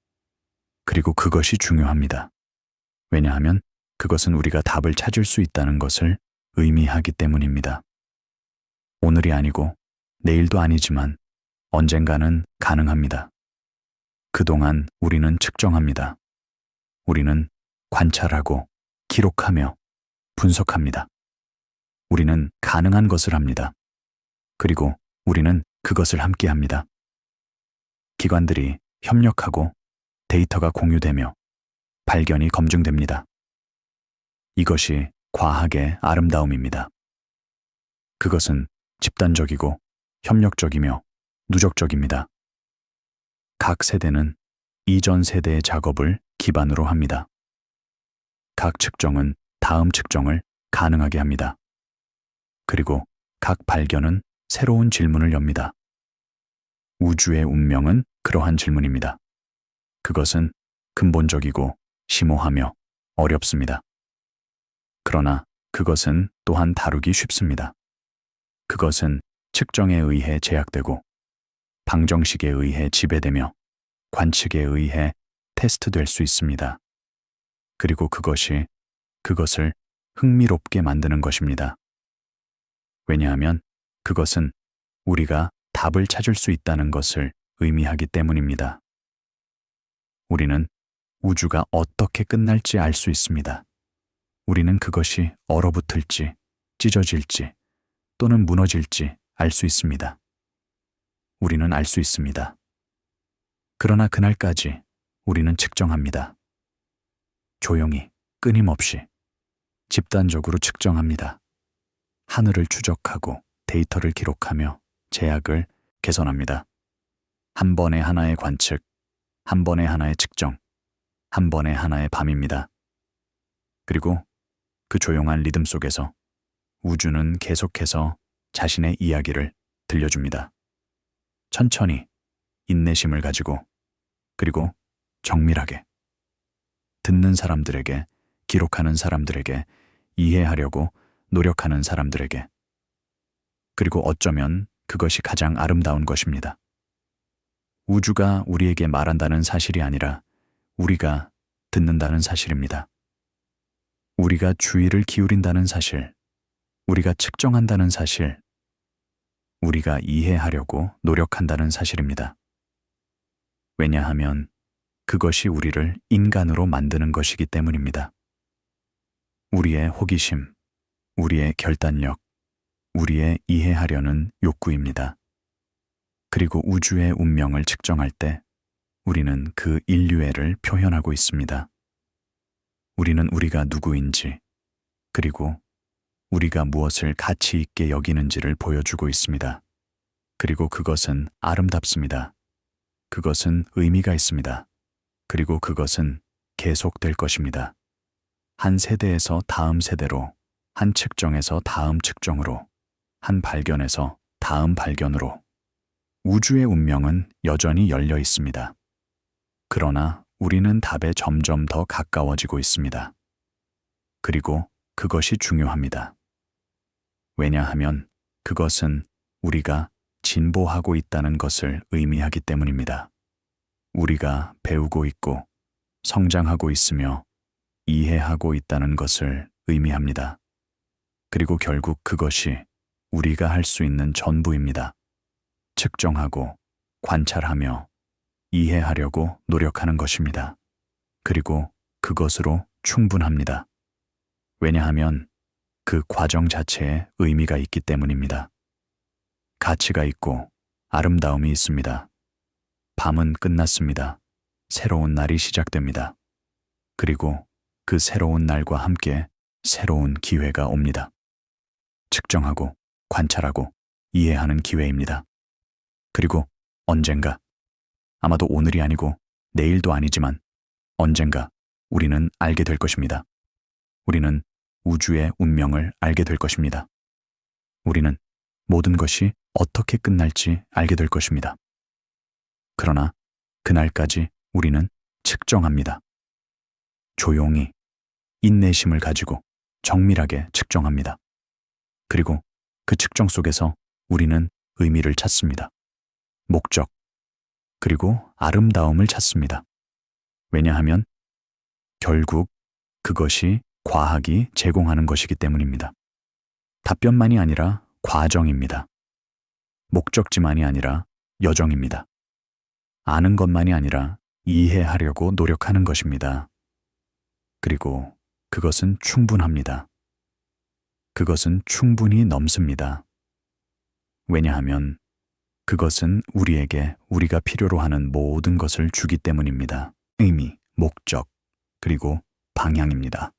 그리고 그것이 중요합니다. 왜냐하면 그것은 우리가 답을 찾을 수 있다는 것을 의미하기 때문입니다. 오늘이 아니고 내일도 아니지만 언젠가는 가능합니다. 그동안 우리는 측정합니다. 우리는 관찰하고 기록하며 분석합니다. 우리는 가능한 것을 합니다. 그리고 우리는 그것을 함께합니다. 기관들이 협력하고 데이터가 공유되며 발견이 검증됩니다. 이것이 과학의 아름다움입니다. 그것은 집단적이고 협력적이며 누적적입니다. 각 세대는 이전 세대의 작업을 기반으로 합니다. 각 측정은 다음 측정을 가능하게 합니다. 그리고 각 발견은 새로운 질문을 엽니다. 우주의 운명은 그러한 질문입니다. 그것은 근본적이고 심오하며 어렵습니다. 그러나 그것은 또한 다루기 쉽습니다. 그것은 측정에 의해 제약되고 방정식에 의해 지배되며 관측에 의해 테스트될 수 있습니다. 그리고 그것이 그것을 흥미롭게 만드는 것입니다. 왜냐하면 그것은 우리가 답을 찾을 수 있다는 것을 의미하기 때문입니다. 우리는 우주가 어떻게 끝날지 알 수 있습니다. 우리는 그것이 얼어붙을지, 찢어질지, 또는 무너질지 알 수 있습니다. 우리는 알 수 있습니다. 그러나 그날까지 우리는 측정합니다. 조용히, 끊임없이, 집단적으로 측정합니다. 하늘을 추적하고 데이터를 기록하며 제약을 개선합니다. 한 번에 하나의 관측, 한 번에 하나의 측정, 한 번에 하나의 밤입니다. 그리고 그 조용한 리듬 속에서 우주는 계속해서 자신의 이야기를 들려줍니다. 천천히, 인내심을 가지고, 그리고 정밀하게. 듣는 사람들에게, 기록하는 사람들에게, 이해하려고 노력하는 사람들에게. 그리고 어쩌면 그것이 가장 아름다운 것입니다. 우주가 우리에게 말한다는 사실이 아니라 우리가 듣는다는 사실입니다. 우리가 주의를 기울인다는 사실, 우리가 측정한다는 사실, 우리가 이해하려고 노력한다는 사실입니다. 왜냐하면 그것이 우리를 인간으로 만드는 것이기 때문입니다. 우리의 호기심, 우리의 결단력, 우리의 이해하려는 욕구입니다. 그리고 우주의 운명을 측정할 때 우리는 그 인류애를 표현하고 있습니다. 우리는 우리가 누구인지, 그리고 우리가 무엇을 가치 있게 여기는지를 보여주고 있습니다. 그리고 그것은 아름답습니다. 그것은 의미가 있습니다. 그리고 그것은 계속될 것입니다. 한 세대에서 다음 세대로, 한 측정에서 다음 측정으로, 한 발견에서 다음 발견으로. 우주의 운명은 여전히 열려 있습니다. 그러나 우리는 답에 점점 더 가까워지고 있습니다. 그리고 그것이 중요합니다. 왜냐하면 그것은 우리가 진보하고 있다는 것을 의미하기 때문입니다. 우리가 배우고 있고 성장하고 있으며 이해하고 있다는 것을 의미합니다. 그리고 결국 그것이 우리가 할 수 있는 전부입니다. 측정하고 관찰하며 이해하려고 노력하는 것입니다. 그리고 그것으로 충분합니다. 왜냐하면 그 과정 자체에 의미가 있기 때문입니다. 가치가 있고 아름다움이 있습니다. 밤은 끝났습니다. 새로운 날이 시작됩니다. 그리고 그 새로운 날과 함께 새로운 기회가 옵니다. 측정하고 관찰하고 이해하는 기회입니다. 그리고 언젠가, 아마도 오늘이 아니고 내일도 아니지만 언젠가 우리는 알게 될 것입니다. 우리는 우주의 운명을 알게 될 것입니다. 우리는 모든 것이 어떻게 끝날지 알게 될 것입니다. 그러나 그날까지 우리는 측정합니다. 조용히, 인내심을 가지고 정밀하게 측정합니다. 그리고 그 측정 속에서 우리는 의미를 찾습니다. 목적, 그리고 아름다움을 찾습니다. 왜냐하면 결국 그것이 과학이 제공하는 것이기 때문입니다. 답변만이 아니라 과정입니다. 목적지만이 아니라 여정입니다. 아는 것만이 아니라 이해하려고 노력하는 것입니다. 그리고 그것은 충분합니다. 그것은 충분히 넘습니다. 왜냐하면 그것은 우리에게 우리가 필요로 하는 모든 것을 주기 때문입니다. 의미, 목적, 그리고 방향입니다.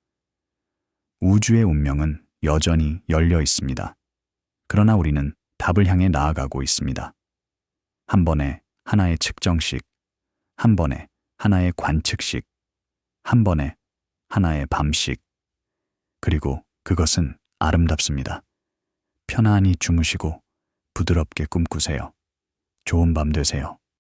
우주의 운명은 여전히 열려 있습니다. 그러나 우리는 답을 향해 나아가고 있습니다. 한 번에 하나의 측정식, 한 번에 하나의 관측식, 한 번에 하나의 밤식. 그리고 그것은 아름답습니다. 편안히 주무시고 부드럽게 꿈꾸세요. 좋은 밤 되세요.